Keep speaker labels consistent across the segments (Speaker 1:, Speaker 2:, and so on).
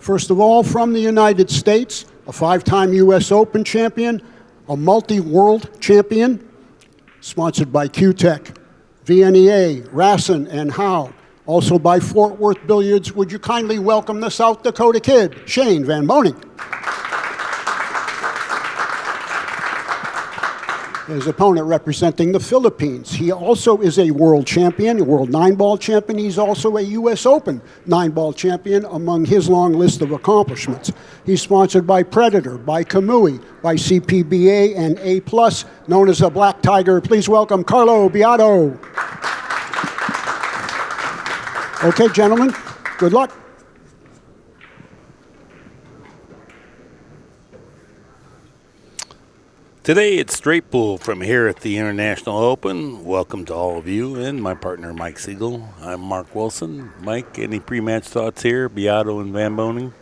Speaker 1: First of all, from the United States, a 5-time U.S. Open champion, a multi-world champion, sponsored by Q-Tech, VNEA, Rasson, and Howe. Also by Fort Worth Billiards, would you kindly welcome the South Dakota Kid, Shane Van Boening. His opponent representing the Philippines. He also is a world champion, a world 9-ball champion. He's also a U.S. Open 9-ball champion among his long list of accomplishments. He's sponsored by Predator, by Kamui, by CPBA, and A+, known as a Black Tiger. Please welcome Carlo Biado. Okay, gentlemen, good luck.
Speaker 2: Today it's straight pool from here at the International Open. Welcome to all of you and my partner Mike Sigel. I'm Mark Wilson. Mike, any pre-match thoughts here, Biado and Van Boening?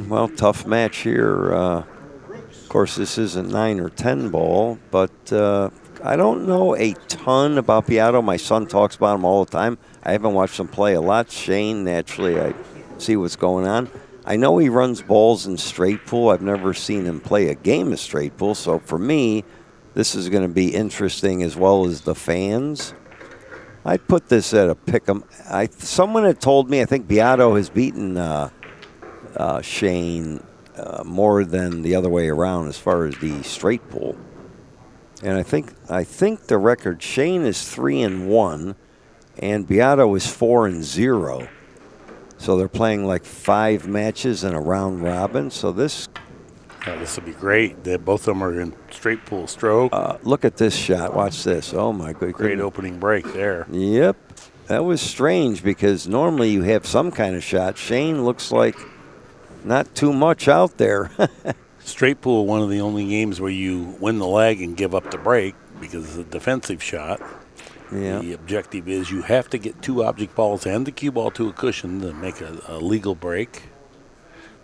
Speaker 3: Well, tough match here. Of course, this isn't 9 or 10 ball, but I don't know a ton about Biado. My son talks about him all the time. I haven't watched him play a lot. Shane, naturally, I see what's going on. I know he runs balls in straight pool. I've never seen him play a game of straight pool. So for me, this is going to be interesting as well as the fans. I'd put this at a pick 'em. Someone had told me, I think Biado has beaten Shane more than the other way around as far as the straight pool. And I think the record, Shane is 3-1 and Biado is 4-0. So they're playing like 5 matches in a round robin. So this
Speaker 2: will be great. Both of them are in straight pool stroke.
Speaker 3: Look at this shot. Watch this. Oh, my goodness.
Speaker 2: Great opening break there.
Speaker 3: Yep. That was strange because normally you have some kind of shot. Shane looks like not too much out there.
Speaker 2: Straight pool, one of the only games where you win the leg and give up the break because it's a defensive shot.
Speaker 3: Yeah.
Speaker 2: The objective is you have to get 2 object balls and the cue ball to a cushion to make a legal break.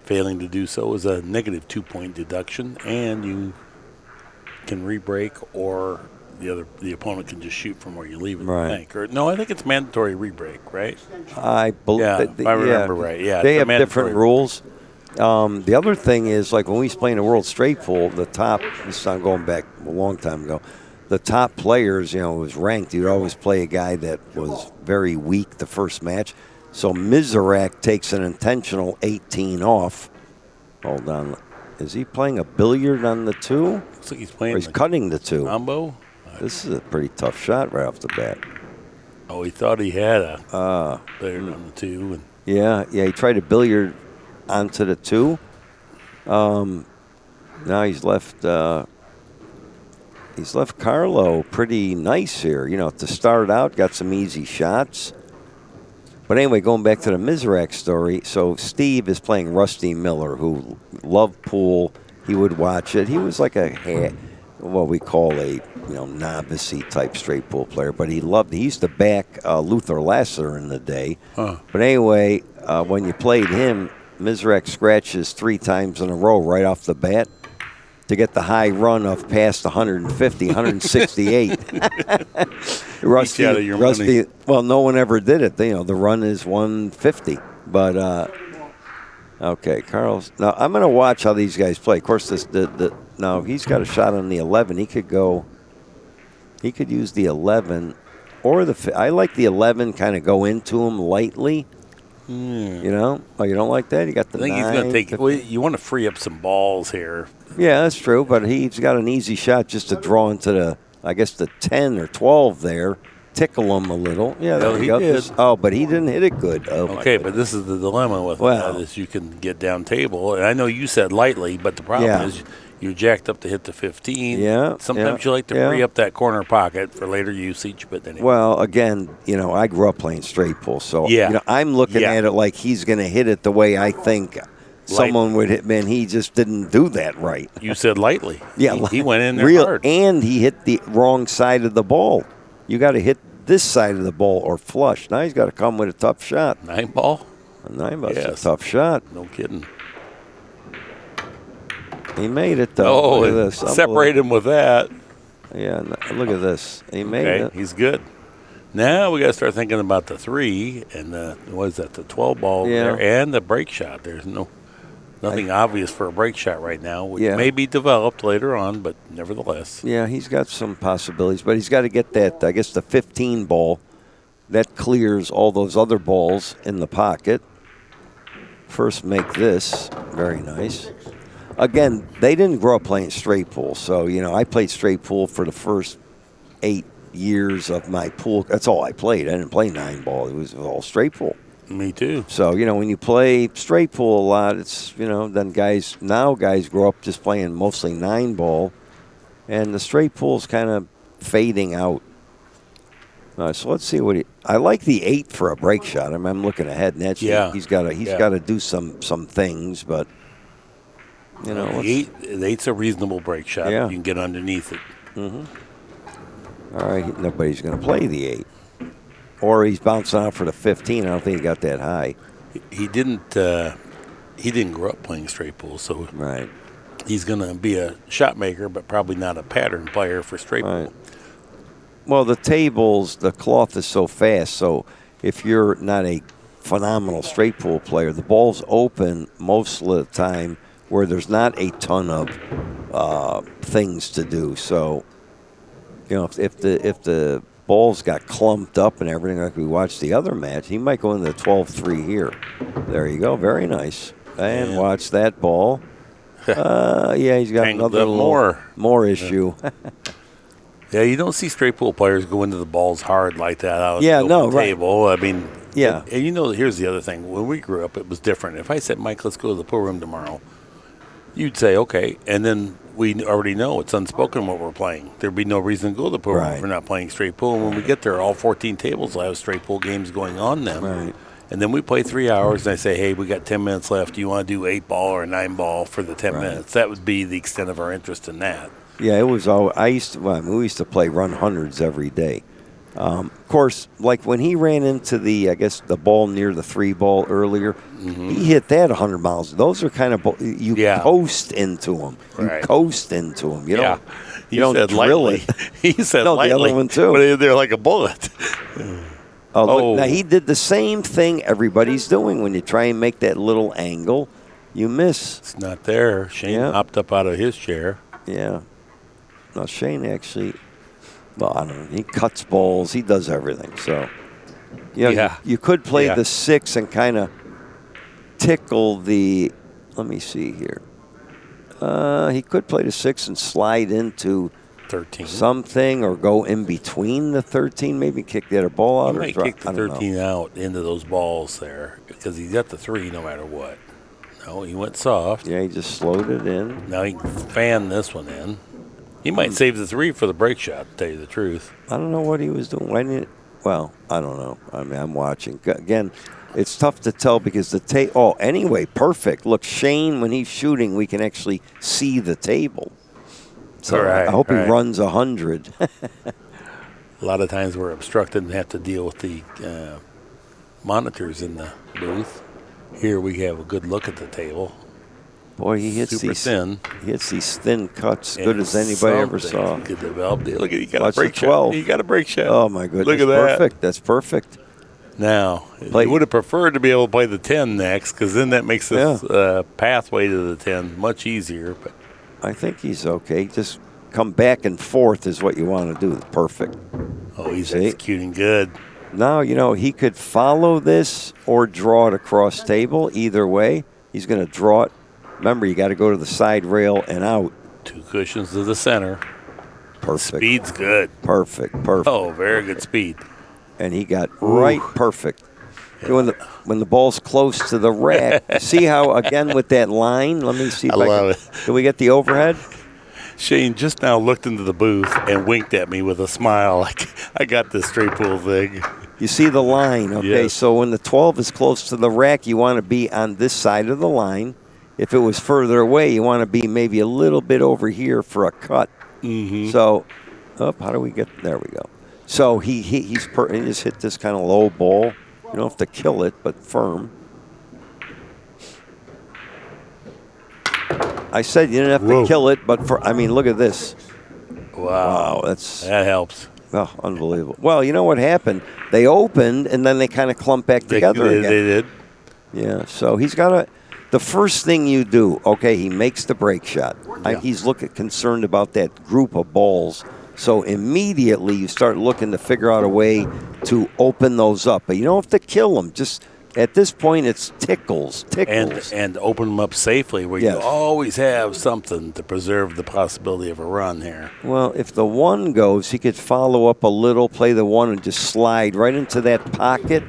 Speaker 2: Failing to do so is a negative 2-point deduction, and you can re-break, or the opponent can just shoot from where you leave it.
Speaker 3: Right.
Speaker 2: I think. Or, no, I think it's mandatory re-break, right?
Speaker 3: I believe.
Speaker 2: Yeah, if I remember right. Yeah,
Speaker 3: they have different rules. The other thing is, like when we was playing the World Straight Pool, the top. This I'm going back a long time ago. The top players, was ranked. You'd always play a guy that was very weak the first match. So Mizrak takes an intentional 18 off. Hold on. Is he playing a billiard on the 2?
Speaker 2: Looks like he's playing.
Speaker 3: Or he's cutting the 2.
Speaker 2: Combo?
Speaker 3: This is a pretty tough shot right off the bat.
Speaker 2: Oh, he thought he had a billiard on the 2. And
Speaker 3: yeah, he tried a billiard onto the 2. Now he's left Carlo pretty nice here. To start out, got some easy shots. But anyway, going back to the Mizrak story, so Steve is playing Rusty Miller, who loved pool. He would watch it. He was like what we call a novice-y type straight pool player, but he used to back Luther Lasser in the day. But anyway, when you played him, Mizrak scratches 3 times in a row right off the bat to get the high run of past 150, 168. Rusty, well, no one ever did it. The run is 150. But, okay, Carlos. Now, I'm going to watch how these guys play. Of course, now he's got a shot on the 11. He could use the 11 or I like the 11, kind of go into him lightly. Oh, you don't like that? You got the 9.
Speaker 2: I think he's going to take. Well, you want to free up some balls here.
Speaker 3: Yeah, that's true. But he's got an easy shot just to draw into the 10 or 12 there, tickle him a little. Yeah, there you go. But he didn't hit it good.
Speaker 2: Okay, but this is the dilemma with that is you can get down table. And I know you said lightly, but the problem is you're jacked up to hit the 15.
Speaker 3: Yeah.
Speaker 2: Sometimes you like to free up that corner pocket for later usage. But then
Speaker 3: well, again, I grew up playing straight pool, so I'm looking at it like he's going to hit it the way I think someone would hit. Man, he just didn't do that right.
Speaker 2: You said lightly.
Speaker 3: Yeah,
Speaker 2: he went in there hard,
Speaker 3: and he hit the wrong side of the ball. You got to hit this side of the ball or flush. Now he's got to come with a tough shot.
Speaker 2: 9 ball.
Speaker 3: A 9 ball's a tough shot.
Speaker 2: No kidding.
Speaker 3: He made it, though.
Speaker 2: Oh, look at this. Separate him with that.
Speaker 3: Yeah, look at this. He made it.
Speaker 2: He's good. Now we got to start thinking about the 3 and the 12 ball there and the break shot. There's no Nothing obvious for a break shot right now, which
Speaker 3: Yeah.
Speaker 2: may be developed later on, but nevertheless.
Speaker 3: Yeah, he's got some possibilities, but he's got to get that, I guess, the 15 ball. That clears all those other balls in the pocket. First make this. Very nice. Again, they didn't grow up playing straight pool. So, I played straight pool for the first 8 years of my pool. That's all I played. I didn't play 9-ball. It was all straight pool.
Speaker 2: Me too.
Speaker 3: So, when you play straight pool a lot, it's, then guys grow up just playing mostly 9-ball. And the straight pool's kind of fading out. All right, so let's see what I like the 8 for a break shot. I'm looking ahead, and that's he's got to do some things, but
Speaker 2: the 8's a reasonable break shot.
Speaker 3: Yeah.
Speaker 2: You can get underneath it.
Speaker 3: Mm-hmm. All right, nobody's going to play the 8, or he's bouncing out for the 15. I don't think he got that high.
Speaker 2: He didn't grow up playing straight pool, so
Speaker 3: right.
Speaker 2: He's going to be a shot maker, but probably not a pattern player for straight pool.
Speaker 3: Well, the cloth is so fast, so if you're not a phenomenal straight pool player, the ball's open most of the time where there's not a ton of things to do. So, if the balls got clumped up and everything like we watched the other match, he might go into the 12-3 here. There you go. Very nice. And watch that ball. He's got another more issue.
Speaker 2: Yeah, you don't see straight pool players go into the balls hard like that out
Speaker 3: right.
Speaker 2: table. I mean,
Speaker 3: yeah.
Speaker 2: And here's the other thing. When we grew up, it was different. If I said, Mike, let's go to the pool room tomorrow, you'd say, okay. And then we already know it's unspoken what we're playing. There'd be no reason to go to the pool room if we're not playing straight pool. And when we get there, all 14 tables will have straight pool games going on them.
Speaker 3: Right.
Speaker 2: And then we play 3 hours, and I say, hey, we got 10 minutes left. Do you want to do 8-ball or 9-ball for the 10 minutes? That would be the extent of our interest in that.
Speaker 3: Yeah, it was all. We used to play run hundreds every day. Of course, like when he ran into the ball near the 3-ball earlier, he hit that 100 miles. Those are kind of you coast into them. You coast into them. You don't drill it.
Speaker 2: He said
Speaker 3: no,
Speaker 2: lightly.
Speaker 3: the other one too.
Speaker 2: But they're like a bullet.
Speaker 3: Look, now he did the same thing everybody's doing. When you try and make that little angle, you miss.
Speaker 2: It's not there. Shane hopped up out of his chair.
Speaker 3: Yeah. No, Shane actually, I don't know. He cuts balls. He does everything. So, you could play the 6 and kind of tickle the. Let me see here. He could play the 6 and slide into
Speaker 2: 13
Speaker 3: something, or go in between the 13. Maybe kick the other ball out.
Speaker 2: He might kick the 13 out into those balls there because he got the 3 no matter what. No, he went soft.
Speaker 3: Yeah, he just slowed it in.
Speaker 2: Now he can fan this one in. He might save the 3 for the break shot, to tell you the truth.
Speaker 3: I don't know what he was doing. I don't know. I mean, I'm watching. Again, it's tough to tell because the anyway, perfect. Look, Shane, when he's shooting, we can actually see the table. So I hope he runs 100.
Speaker 2: A lot of times we're obstructed and have to deal with the monitors in the booth. Here we have a good look at the table.
Speaker 3: Boy, he hits
Speaker 2: thin.
Speaker 3: He hits these thin cuts, good as anybody ever saw.
Speaker 2: He could develop. Look at he got
Speaker 3: Watch
Speaker 2: a break
Speaker 3: the 12.
Speaker 2: shot. He got a break shot.
Speaker 3: Oh my goodness!
Speaker 2: Look at that.
Speaker 3: Perfect. That's perfect.
Speaker 2: Now, I would have preferred to be able to play the 10 next, because then that makes this pathway to the 10 much easier. But
Speaker 3: I think he's okay. Just come back and forth is what you want to do. Perfect.
Speaker 2: Oh, he's executing good.
Speaker 3: Now, he could follow this or draw it across table. Either way, he's going to draw it. Remember, you got to go to the side rail and out.
Speaker 2: 2 cushions to the center.
Speaker 3: Perfect.
Speaker 2: Speed's good.
Speaker 3: Perfect.
Speaker 2: Oh, very good speed.
Speaker 3: And he got perfect. Yeah. When the ball's close to the rack, see how, again, with that line, let me see if I love it. Can we get the overhead?
Speaker 2: Shane just now looked into the booth and winked at me with a smile like, I got this straight pool thing.
Speaker 3: You see the line, okay?
Speaker 2: Yes.
Speaker 3: So when the 12 is close to the rack, you want to be on this side of the line. If it was further away, you want to be maybe a little bit over here for a cut.
Speaker 2: Mm-hmm.
Speaker 3: So, how do we get? There we go. So he just hit this kind of low ball. You don't have to kill it, but firm. I said you didn't have to kill it, but look at this.
Speaker 2: Wow, that helps.
Speaker 3: Oh, unbelievable. Well, you know what happened? They opened, and then they kind of clumped back together again.
Speaker 2: They did.
Speaker 3: Yeah, so he's got The first thing you do, okay, he makes the break shot. He's concerned about that group of balls. So immediately you start looking to figure out a way to open those up. But you don't have to kill them. Just at this point, it's tickles.
Speaker 2: And open them up safely where you always have something to preserve the possibility of a run here.
Speaker 3: Well, if the 1 goes, he could follow up a little, play the 1, and just slide right into that pocket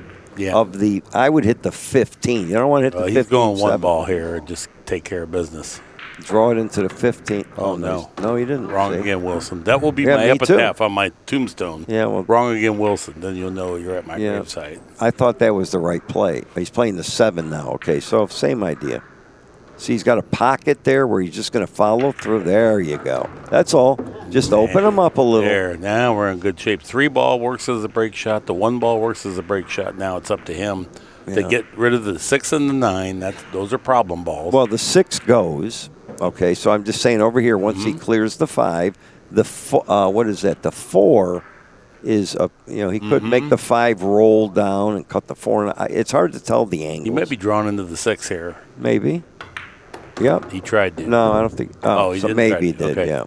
Speaker 3: of the – I would hit the 15. You don't want to hit the 15.
Speaker 2: He's going 1 ball here and just take care of business.
Speaker 3: Draw it into the 15.
Speaker 2: Oh, no.
Speaker 3: No, he didn't.
Speaker 2: Wrong again, Wilson. That will be my epitaph on my tombstone.
Speaker 3: Yeah, well,
Speaker 2: wrong again, Wilson. Then you'll know you're at my gravesite.
Speaker 3: I thought that was the right play. He's playing the 7 now. Okay, so same idea. See, he's got a pocket there where he's just going to follow through. There you go. That's all. Just open him up a little.
Speaker 2: There. Now we're in good shape. 3 ball works as a break shot. The 1 ball works as a break shot. Now it's up to him to get rid of the 6 and the 9. Those are problem balls.
Speaker 3: Well, the 6 goes. Okay, so I'm just saying over here, once he clears the 5, what is that? The 4 is, he could make the 5 roll down and cut the 4. It's hard to tell the angles.
Speaker 2: He might be drawn into the 6 here.
Speaker 3: Maybe. Yep.
Speaker 2: He tried to.
Speaker 3: No, I don't think.
Speaker 2: Oh, he
Speaker 3: so
Speaker 2: didn't
Speaker 3: maybe he
Speaker 2: try to.
Speaker 3: did,
Speaker 2: Okay.
Speaker 3: yeah.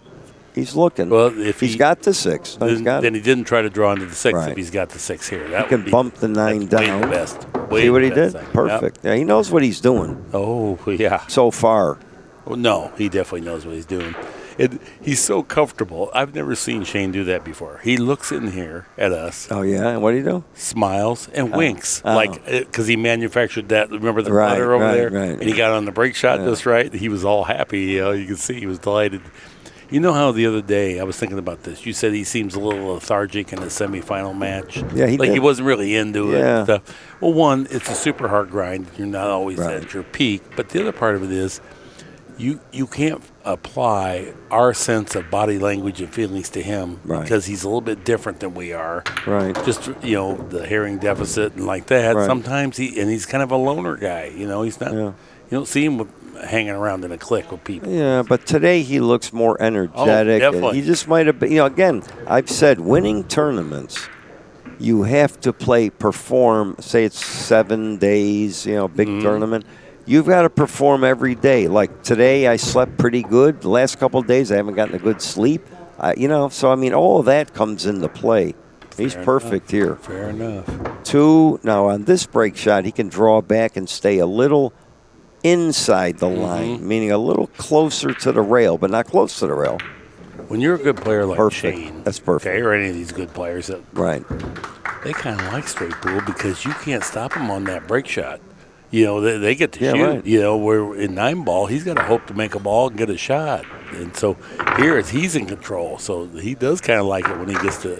Speaker 3: He's looking.
Speaker 2: Well, if
Speaker 3: he's got the 6.
Speaker 2: Then he didn't try to draw into the 6
Speaker 3: Right.
Speaker 2: if he's got the 6 here.
Speaker 3: He can bump the 9 down.
Speaker 2: The best.
Speaker 3: See what he did?
Speaker 2: Thing.
Speaker 3: Perfect. Yeah, he knows what he's doing.
Speaker 2: Oh, yeah.
Speaker 3: So far.
Speaker 2: Well, no, he definitely knows what he's doing. He's so comfortable. I've never seen Shane do that before. He looks in here at us.
Speaker 3: Oh, yeah? And what do you do?
Speaker 2: Smiles and winks. Because he manufactured that. Remember the putter over there?
Speaker 3: Right.
Speaker 2: And he got on the break shot just right. He was all happy. You can see he was delighted. You know how the other day, I was thinking about this. You said he seems a little lethargic in the semifinal match.
Speaker 3: Yeah, he did.
Speaker 2: He wasn't really into it.
Speaker 3: Yeah.
Speaker 2: And stuff. Well, one, it's a super hard grind. You're not always at your peak. But the other part of it is, you can't apply our sense of body language and feelings to him because he's a little bit different than we are.
Speaker 3: Right.
Speaker 2: Just, the hearing deficit and like that.
Speaker 3: Right.
Speaker 2: Sometimes he's kind of a loner guy. He's not, you don't see him hanging around in a clique with people.
Speaker 3: Yeah, but today he looks more energetic.
Speaker 2: Definitely.
Speaker 3: He just might have been, again, I've said winning tournaments, you have to perform, say it's 7 days, big tournament. You've got to perform every day. Like today, I slept pretty good. The last couple of days, I haven't gotten a good sleep. So all of that comes into play. He's perfect here.
Speaker 2: Fair enough.
Speaker 3: 2, now on this break shot, he can draw back and stay a little inside the line, meaning a little closer to the rail, but not close to the rail.
Speaker 2: When you're a good player like Shane,
Speaker 3: that's perfect.
Speaker 2: Or any of these good players,
Speaker 3: right?
Speaker 2: They kind of like straight pool because you can't stop them on that break shot. They get to shoot.
Speaker 3: Right.
Speaker 2: Where in 9 ball, he's got to hope to make a ball and get a shot. And so here he's in control. So he does kind of like it when he gets to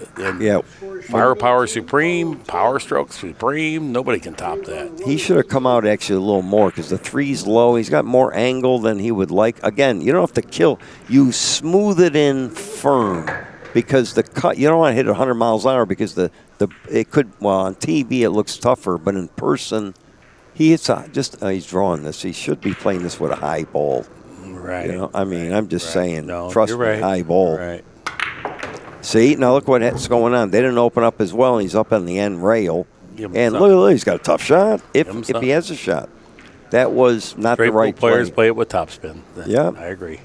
Speaker 2: firepower supreme, power stroke supreme. Nobody can top that.
Speaker 3: He should have come out actually a little more because the 3's low. He's got more angle than he would like. Again, you don't have to kill. You smooth it in firm because the cut. You don't want to hit it 100 miles an hour because it could. Well, on TV it looks tougher, but in person. He's drawing this. He should be playing this with a high ball.
Speaker 2: Right.
Speaker 3: I'm just saying,
Speaker 2: no,
Speaker 3: trust me,
Speaker 2: right.
Speaker 3: high ball.
Speaker 2: Right.
Speaker 3: See, now look what's going on. They didn't open up as well. He's up on the end rail. And look, he's got a tough shot. If he has a shot. That was not the right play.
Speaker 2: Players play it with topspin.
Speaker 3: Yeah.
Speaker 2: I agree.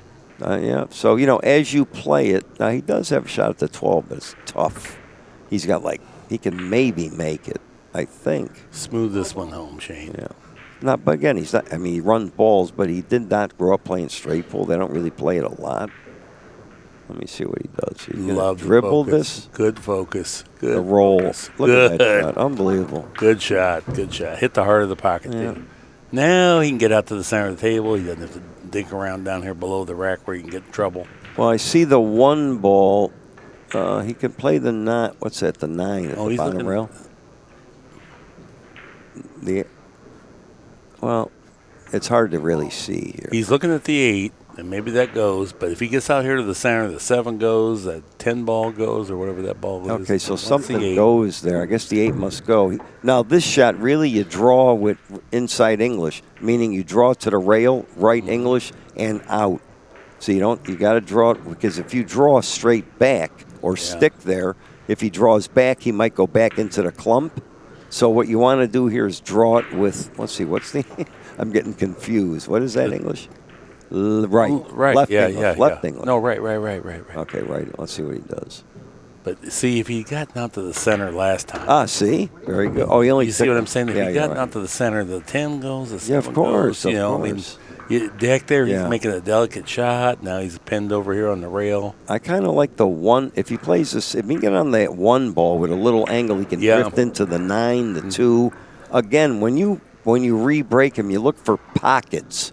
Speaker 3: So, as you play it, now he does have a shot at the 12, but it's tough. He's got he can maybe make it. I think.
Speaker 2: Smooth this one home, Shane.
Speaker 3: Yeah. But again, he's not. He runs balls, but he did not grow up playing straight pool. They don't really play it a lot. Let me see what he does. He's going to dribble this.
Speaker 2: Good focus. Good
Speaker 3: the roll.
Speaker 2: Focus.
Speaker 3: Look at that shot. Unbelievable.
Speaker 2: Good shot. Hit the heart of the pocket.
Speaker 3: Yeah.
Speaker 2: Now he can get out to the center of the table. He doesn't have to dig around down here below the rack where he can get in trouble.
Speaker 3: Well, I see the 1 ball. He can play the 9. What's that? The 9 at the bottom rail. It's hard to really see here.
Speaker 2: He's looking at the 8, and maybe that goes. But if he gets out here to the center, the 7 goes, that 10 ball goes, or whatever that ball is.
Speaker 3: Okay, so something goes there. I guess the 8 must go. Now, this shot, really, you draw with inside English, meaning you draw to the rail, right English, and out. So you got to draw it, because if you draw straight back or stick there, if he draws back, he might go back into the clump. So what you want to do here is draw it with, let's see, what's the I'm getting confused. What is that English? Right.
Speaker 2: Right.
Speaker 3: Left
Speaker 2: yeah,
Speaker 3: English.
Speaker 2: yeah.
Speaker 3: Left
Speaker 2: yeah.
Speaker 3: English.
Speaker 2: No, right.
Speaker 3: Okay, right. Let's see what he does.
Speaker 2: But see, if he got down to the center last time.
Speaker 3: See? Very good. Oh, he only
Speaker 2: You see what I'm saying? If
Speaker 3: yeah,
Speaker 2: he got down to the center, the 10 goes, the 7
Speaker 3: of course.
Speaker 2: goes.
Speaker 3: Of
Speaker 2: I mean,
Speaker 3: course.
Speaker 2: Deck there, he's
Speaker 3: Yeah.
Speaker 2: making a delicate shot. Now he's pinned over here on the rail.
Speaker 3: I kind of like the one. If he plays this, if he can get on that one ball with a little angle, he can drift into the 9, the 2. Again, when you re-break him, you look for pockets.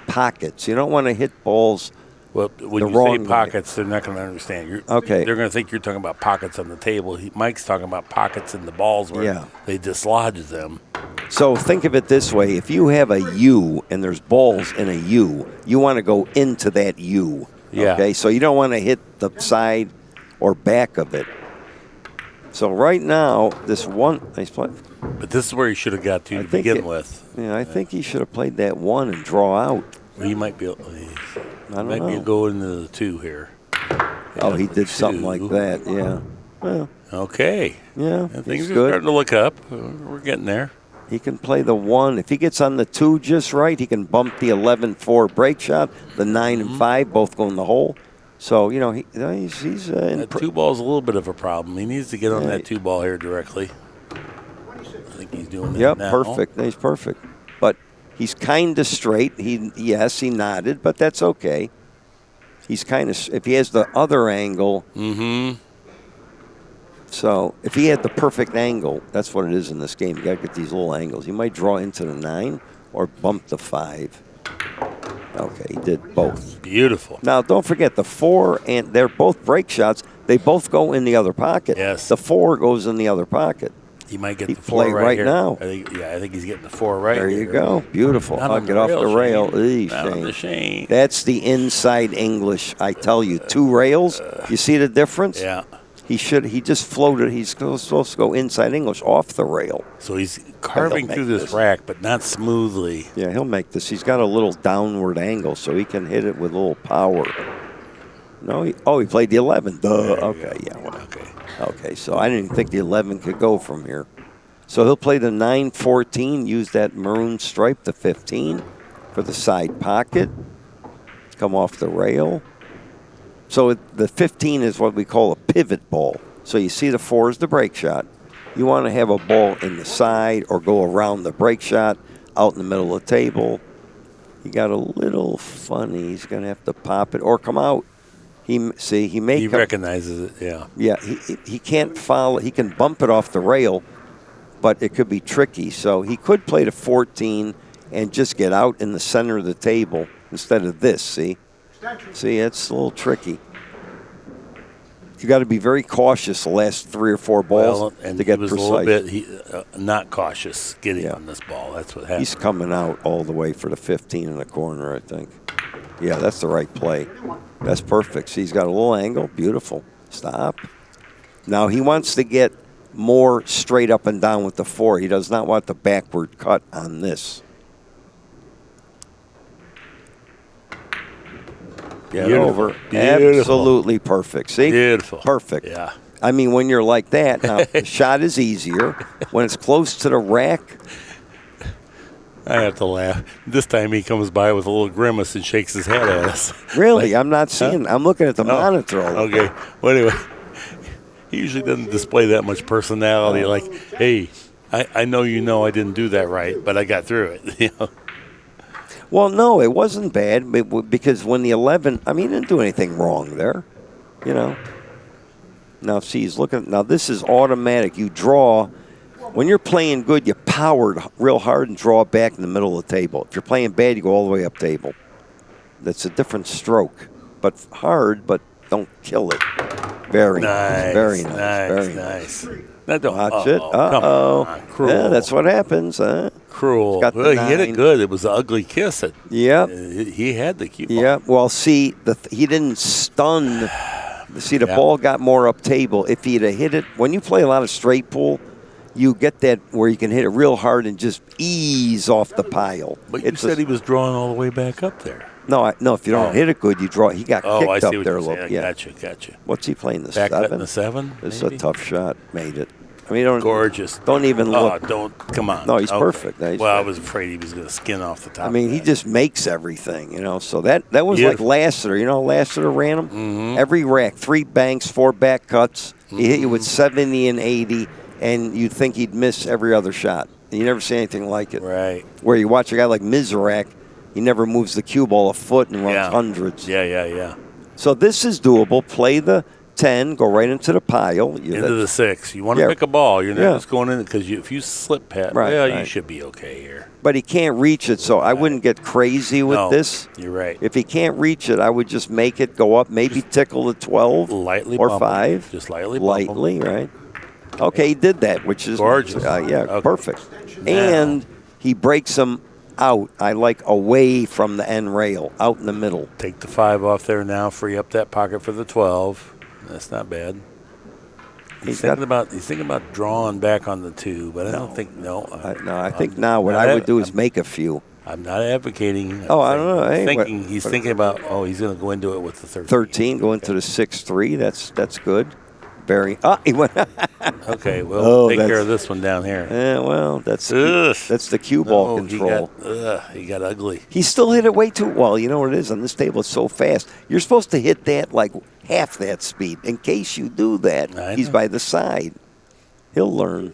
Speaker 3: Pockets. You don't want to hit balls.
Speaker 2: Well, when you say pockets, they're not going to understand.
Speaker 3: Okay.
Speaker 2: They're going to think you're talking about pockets on the table. Mike's talking about pockets in the balls where they dislodge them.
Speaker 3: So think of it this way. If you have a U and there's balls in a U, you want to go into that U.
Speaker 2: Yeah.
Speaker 3: Okay, so you don't want to hit the side or back of it. So right now, this one, nice play.
Speaker 2: But this is where he should have got to begin with.
Speaker 3: Yeah, I think he should have played that 1 and draw out.
Speaker 2: Well, he might be.
Speaker 3: I don't know.
Speaker 2: Be going into the 2 here.
Speaker 3: Yeah, he did something like that. Yeah. Well.
Speaker 2: Okay.
Speaker 3: Yeah.
Speaker 2: Things are starting to look up. We're getting there.
Speaker 3: He can play the 1. If he gets on the 2 just right, he can bump the 11-4 break shot. The 9 and 5 both go in the hole. So, he's
Speaker 2: that 2 ball's a little bit of a problem. He needs to get on that 2 ball here directly. I think he's doing that now.
Speaker 3: Perfect. He's perfect. But he's kind of straight. He nodded, but that's okay. He's kind of, if he has the other angle.
Speaker 2: Mm-hmm.
Speaker 3: So if he had the perfect angle, that's what it is in this game. You got to get these little angles. He might draw into the 9 or bump the 5. Okay, he did both.
Speaker 2: Beautiful.
Speaker 3: Now, don't forget, the 4, and they're both break shots. They both go in the other pocket.
Speaker 2: Yes.
Speaker 3: The 4 goes in the other pocket.
Speaker 2: He might get
Speaker 3: he
Speaker 2: the 4
Speaker 3: right
Speaker 2: here.
Speaker 3: now.
Speaker 2: I think he's getting the 4 right
Speaker 3: there. There
Speaker 2: here.
Speaker 3: you go. Beautiful.
Speaker 2: Not
Speaker 3: I'll
Speaker 2: on
Speaker 3: get
Speaker 2: the
Speaker 3: off the rail.
Speaker 2: Shane.
Speaker 3: Shane. That's the inside English, I tell you. 2 rails. You see the difference?
Speaker 2: Yeah.
Speaker 3: He just floated. He's supposed to go inside English off the rail.
Speaker 2: So he's carving through this rack, but not smoothly.
Speaker 3: Yeah, he'll make this. He's got a little downward angle, so he can hit it with a little power. No, he played the 11. Duh. Okay, yeah. Well, okay, so I didn't think the 11 could go from here. So he'll play the 9-14, use that maroon stripe, the 15, for the side pocket. Come off the rail. So the 15 is what we call a pivot ball. So you see the 4 is the break shot. You want to have a ball in the side or go around the break shot out in the middle of the table. He got a little funny. He's going to have to pop it or come out. He
Speaker 2: recognizes it, yeah.
Speaker 3: Yeah, he can't follow. He can bump it off the rail, but it could be tricky. So he could play the 14 and just get out in the center of the table instead of this, see? See, it's a little tricky. You got to be very cautious the last 3 or 4 balls to get precise.
Speaker 2: A little bit not cautious getting on this ball. That's what happened.
Speaker 3: He's coming out all the way for the 15 in the corner, I think. Yeah, that's the right play. That's perfect. See, he's got a little angle. Beautiful. Stop. Now he wants to get more straight up and down with the 4. He does not want the backward cut on this. Get over.
Speaker 2: Beautiful.
Speaker 3: Absolutely perfect. See?
Speaker 2: Beautiful.
Speaker 3: Perfect.
Speaker 2: Yeah.
Speaker 3: I mean, when you're like that, now the shot is easier. When it's close to the rack.
Speaker 2: I have to laugh. This time he comes by with a little grimace and shakes his head at us.
Speaker 3: Really? I'm not seeing. I'm looking at the monitor all the time.
Speaker 2: Well, anyway, he usually doesn't display that much personality. Like, hey, I know I didn't do that right, but I got through it.
Speaker 3: Well, no, it wasn't bad because when the 11, he didn't do anything wrong there, Now, see, he's looking. Now, this is automatic. You draw. When you're playing good, you powered real hard and draw back in the middle of the table. If you're playing bad, you go all the way up table. That's a different stroke, but hard, but don't kill it. Very nice. Very nice. Very nice.
Speaker 2: Now don't
Speaker 3: watch it.
Speaker 2: Cruel.
Speaker 3: Yeah, that's what happens.
Speaker 2: Cruel. Well, he hit it good. It was an ugly kiss.
Speaker 3: Yep.
Speaker 2: He had the cue ball.
Speaker 3: Yeah. Well, see, he didn't stun. See, the ball got more up table. If he'd have hit it, when you play a lot of straight pool, you get that where you can hit it real hard and just ease off the pile.
Speaker 2: But you said he was drawing all the way back up there.
Speaker 3: No, if you don't hit it good, you draw. He got kicked
Speaker 2: I see
Speaker 3: up
Speaker 2: what
Speaker 3: there
Speaker 2: you're
Speaker 3: a little.
Speaker 2: saying.
Speaker 3: Yeah.
Speaker 2: Gotcha.
Speaker 3: What's he playing? The
Speaker 2: back
Speaker 3: 7?
Speaker 2: The 7?
Speaker 3: This is a tough shot. Made it. mean, don't
Speaker 2: Gorgeous.
Speaker 3: Don't even look.
Speaker 2: Come on.
Speaker 3: No, he's
Speaker 2: Okay.
Speaker 3: perfect. No, he's
Speaker 2: well, I
Speaker 3: perfect.
Speaker 2: was afraid he was going to skin off the top.
Speaker 3: I mean, he just makes everything, So that was
Speaker 2: Beautiful.
Speaker 3: like Lassiter. Lassiter ran him every rack, 3 banks, 4 back cuts. He hit you with 70 and 80, and you'd think he'd miss every other shot. You never see anything like it.
Speaker 2: Right.
Speaker 3: Where you watch a guy like Mizrak, he never moves the cue ball a foot and runs hundreds.
Speaker 2: Yeah.
Speaker 3: So this is doable. Play the 10, go right into the pile.
Speaker 2: Into the 6. You want to pick a ball. You're not just going in because if you slip past, you should be okay here.
Speaker 3: But he can't reach it, so I wouldn't get crazy with this.
Speaker 2: You're right.
Speaker 3: If he can't reach it, I would just make it go up, maybe tickle the 12
Speaker 2: lightly
Speaker 3: or
Speaker 2: bump
Speaker 3: 5.
Speaker 2: Just lightly bump
Speaker 3: lightly, right? Okay, he did that, which is
Speaker 2: gorgeous.
Speaker 3: Perfect. And he breaks them out. I like away from the end rail, out in the middle.
Speaker 2: Take the 5 off there now. Free up that pocket for the 12. That's not bad. He's thinking about drawing back on the 2, but I don't think
Speaker 3: I think now what I would do is make a few.
Speaker 2: I'm not advocating.
Speaker 3: I don't know. Hey,
Speaker 2: he's thinking about. He's going to go into it with the 13.
Speaker 3: 13, go into the 6-3. That's good. He went.
Speaker 2: Okay, we'll take care of this one down here.
Speaker 3: Yeah, well, that's the cue ball control.
Speaker 2: He got ugly.
Speaker 3: He still hit it way too well. You know what it is on this table? It's so fast. You're supposed to hit that like half that speed. In case you do that, he's by the side. He'll learn.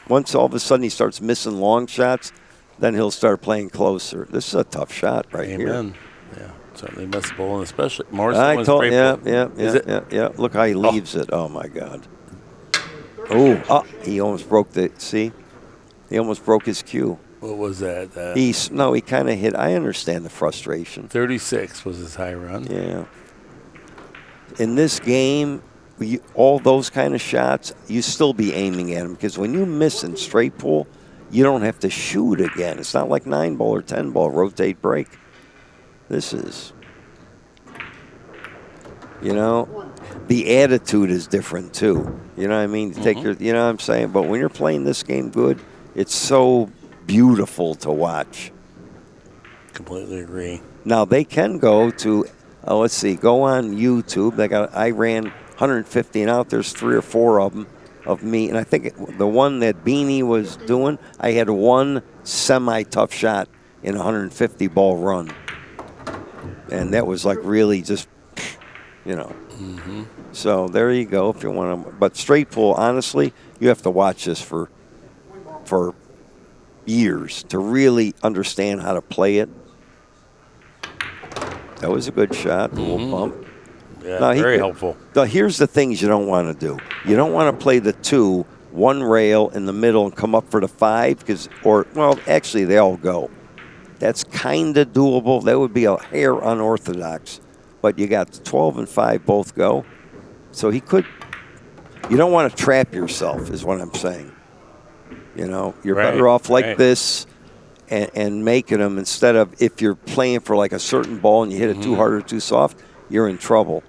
Speaker 3: Once all of a sudden he starts missing long shots, then he'll start playing closer. This is a tough shot here.
Speaker 2: Amen. Yeah. Certainly must bowl, and especially more so
Speaker 3: I told, yeah. Look how he leaves it. Oh my God. He almost broke he almost broke his cue.
Speaker 2: What was that?
Speaker 3: He kind of hit. I understand the frustration.
Speaker 2: 36 was his high run.
Speaker 3: Yeah. In this game, all those kind of shots, you still be aiming at them because when you miss in straight pool, you don't have to shoot again. It's not like 9-ball or 10-ball, rotate, break. This is, the attitude is different too. You know what I mean? Take your, you know what I'm saying? But when you're playing this game good, it's so beautiful to watch.
Speaker 2: Completely agree.
Speaker 3: Now they can go to, go on YouTube. I ran 150 and out. There's 3 or 4 of them of me, and I think the one that Beanie was doing, I had one semi-tough shot in a 150 ball run. And that was like really just, So there you go if you want to. But straight pool, honestly, you have to watch this for years to really understand how to play it. That was a good shot, a little bump.
Speaker 2: Yeah, very helpful.
Speaker 3: Now, here's the things you don't want to do. You don't want to play the 2, 1 rail in the middle and come up for the 5 actually they all go. That's kind of doable. That would be a hair unorthodox. But you got the 12 and 5 both go. So you don't want to trap yourself is what I'm saying. You're better off like this and making them instead of if you're playing for like a certain ball and you hit it too hard or too soft, you're in trouble.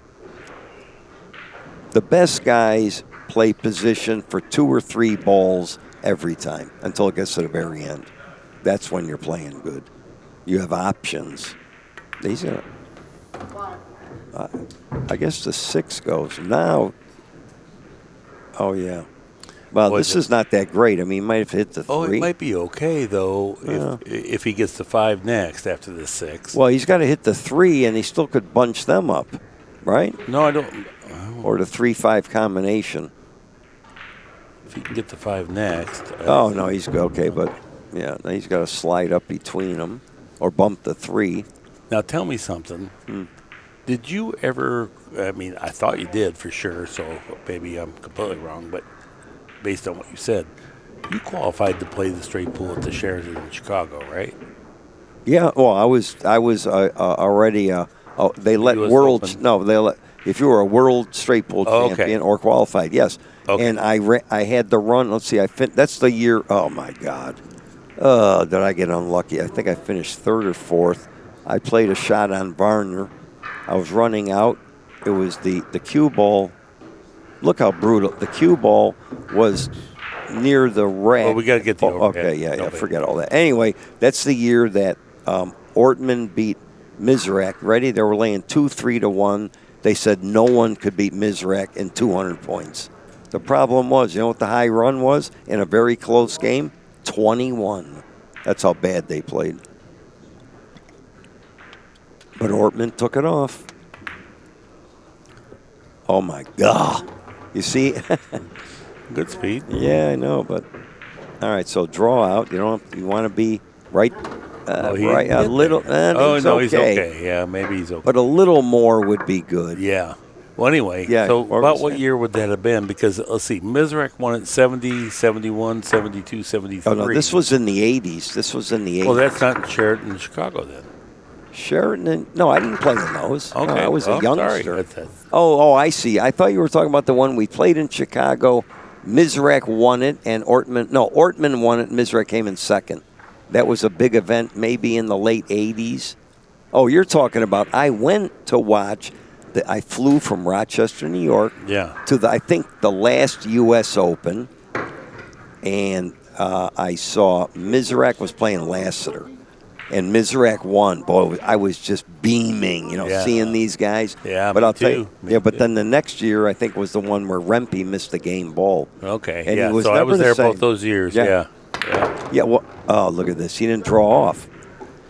Speaker 3: The best guys play position for 2 or 3 balls every time until it gets to the very end. That's when you're playing good. You have options. He's going to, I guess the 6 goes. Now, well, this is not that great. I mean, he might have hit the 3.
Speaker 2: It might be okay, though, if he gets the 5 next after the 6.
Speaker 3: Well, he's got to hit the 3, and he still could bunch them up, right?
Speaker 2: No, I don't.
Speaker 3: Or the 3-5 combination.
Speaker 2: If he can get the 5 next.
Speaker 3: No, he's okay, but, he's got to slide up between them or bump the 3.
Speaker 2: Now, tell me something. Did you ever, I thought you did for sure, so maybe I'm completely wrong, but based on what you said, you qualified to play the straight pool at the Sheraton in Chicago, right?
Speaker 3: Yeah, well, I was already, they let world, no, they let, if you were a world straight pool champion or qualified, yes. Okay. And I had the run, let's see, that's the year, oh my God. Did I get unlucky? I think I finished 3rd or 4th. I played a shot on Varner. I was running out. It was the cue ball. Look how brutal. The cue ball was near the rack.
Speaker 2: Well, we got to get the overhead.
Speaker 3: Okay, forget all that. Anyway, that's the year that Ortman beat Mizrak. Ready? They were laying 2-3 to 1. They said no one could beat Mizrak in 200 points. The problem was, you know what the high run was in a very close game? 21. That's how bad they played. But Ortman took it off. Oh, my God. You see?
Speaker 2: Good speed.
Speaker 3: Yeah, I know, but all right. So draw out. You want to be right, right a little.
Speaker 2: He's okay. Yeah, maybe he's okay.
Speaker 3: But a little more would be good.
Speaker 2: Yeah. Well, anyway, so about what year would that have been? Because let's see, Mizrach won at 70, 71, 72, 73.
Speaker 3: Oh no, this was in the 80s. This was in the 80s.
Speaker 2: Well, that's not in Sheraton in Chicago then.
Speaker 3: Sheraton? No, I didn't play in those.
Speaker 2: Okay,
Speaker 3: no, I was a youngster.
Speaker 2: Sorry.
Speaker 3: Oh, I see. I thought you were talking about the one we played in Chicago. Mizrach won it, and Ortman won it. Mizrach came in second. That was a big event, maybe in the late 80s. Oh, you're talking about, I went to watch, I flew from Rochester, New York, to I think the last U.S. Open, and I saw Mizrach was playing Lassiter, and Mizrach won. Boy, I was just beaming, seeing these guys.
Speaker 2: Yeah,
Speaker 3: but
Speaker 2: me
Speaker 3: I'll tell
Speaker 2: too.
Speaker 3: you, but then the next year, I think was the one where Rempe missed the game ball.
Speaker 2: Okay,
Speaker 3: and
Speaker 2: yeah.
Speaker 3: he was
Speaker 2: So I
Speaker 3: never
Speaker 2: was
Speaker 3: the
Speaker 2: there
Speaker 3: same.
Speaker 2: both those years. Yeah.
Speaker 3: Well, oh, look at this. He didn't draw off.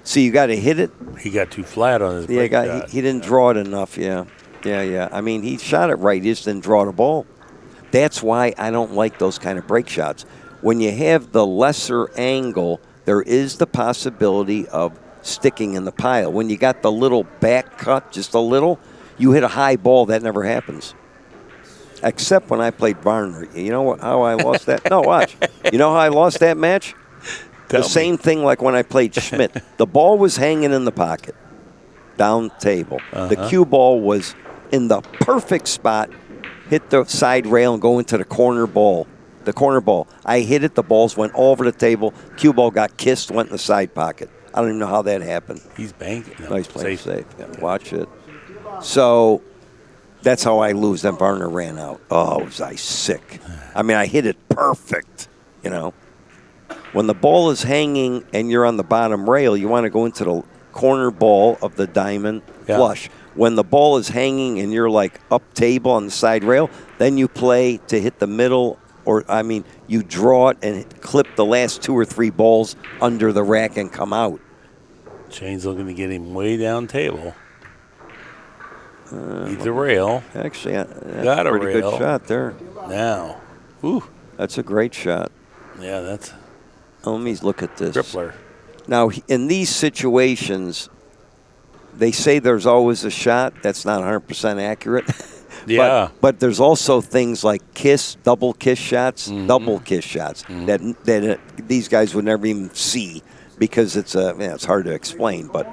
Speaker 3: See, you got to hit it.
Speaker 2: He got too flat on his break shot.
Speaker 3: He didn't draw it enough. Yeah. I mean, he shot it right. He just didn't draw the ball. That's why I don't like those kind of break shots. When you have the lesser angle, there is the possibility of sticking in the pile. When you got the little back cut, just a little, you hit a high ball. That never happens. Except when I played Varner. You know how I lost that? No, watch. You know how I lost that match? Same thing like when I played Schmidt. The ball was hanging in the pocket, down table. The cue ball was in the perfect spot, hit the side rail and go into the corner ball. The corner ball. I hit it. The balls went all over the table. Cue ball got kissed, went in the side pocket. I don't even know how that happened.
Speaker 2: He's banking.
Speaker 3: No, he's playing safe. Yeah, watch it. So that's how I lose. Then Varner ran out. Oh, was I sick. I mean, I hit it perfect, When the ball is hanging and you're on the bottom rail, you want to go into the corner ball of the diamond flush. When the ball is hanging and you're like up table on the side rail, then you play to hit the middle, you draw it and clip the last 2 or 3 balls under the rack and come out.
Speaker 2: Shane's looking to get him way down table. Needs a rail.
Speaker 3: Actually,
Speaker 2: got a
Speaker 3: pretty
Speaker 2: rail.
Speaker 3: Good shot there.
Speaker 2: Now. Ooh.
Speaker 3: That's a great shot.
Speaker 2: Yeah, that's...
Speaker 3: Let me look at this.
Speaker 2: Crippler.
Speaker 3: Now, in these situations, they say there's always a shot. That's not 100% accurate.
Speaker 2: Yeah.
Speaker 3: But there's also things like double kiss shots that these guys would never even see because it's hard to explain. But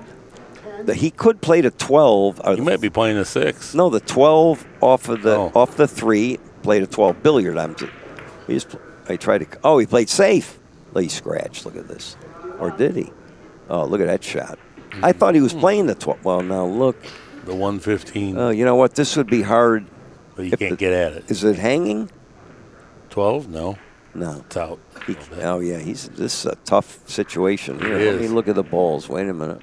Speaker 3: he could play to 12.
Speaker 2: You might be playing a 6.
Speaker 3: No, the 12 off the 3, played a 12 billiard. He played safe. He scratched. Look at this. Or did he? Oh, look at that shot. I thought he was playing the 12. Well, now look.
Speaker 2: The 115.
Speaker 3: Oh, you know what? This would be hard.
Speaker 2: But you can't get at it.
Speaker 3: Is it hanging?
Speaker 2: 12? No.
Speaker 3: No.
Speaker 2: It's out.
Speaker 3: This is a tough situation here.
Speaker 2: It
Speaker 3: Let me
Speaker 2: is.
Speaker 3: look at the balls. Wait a minute.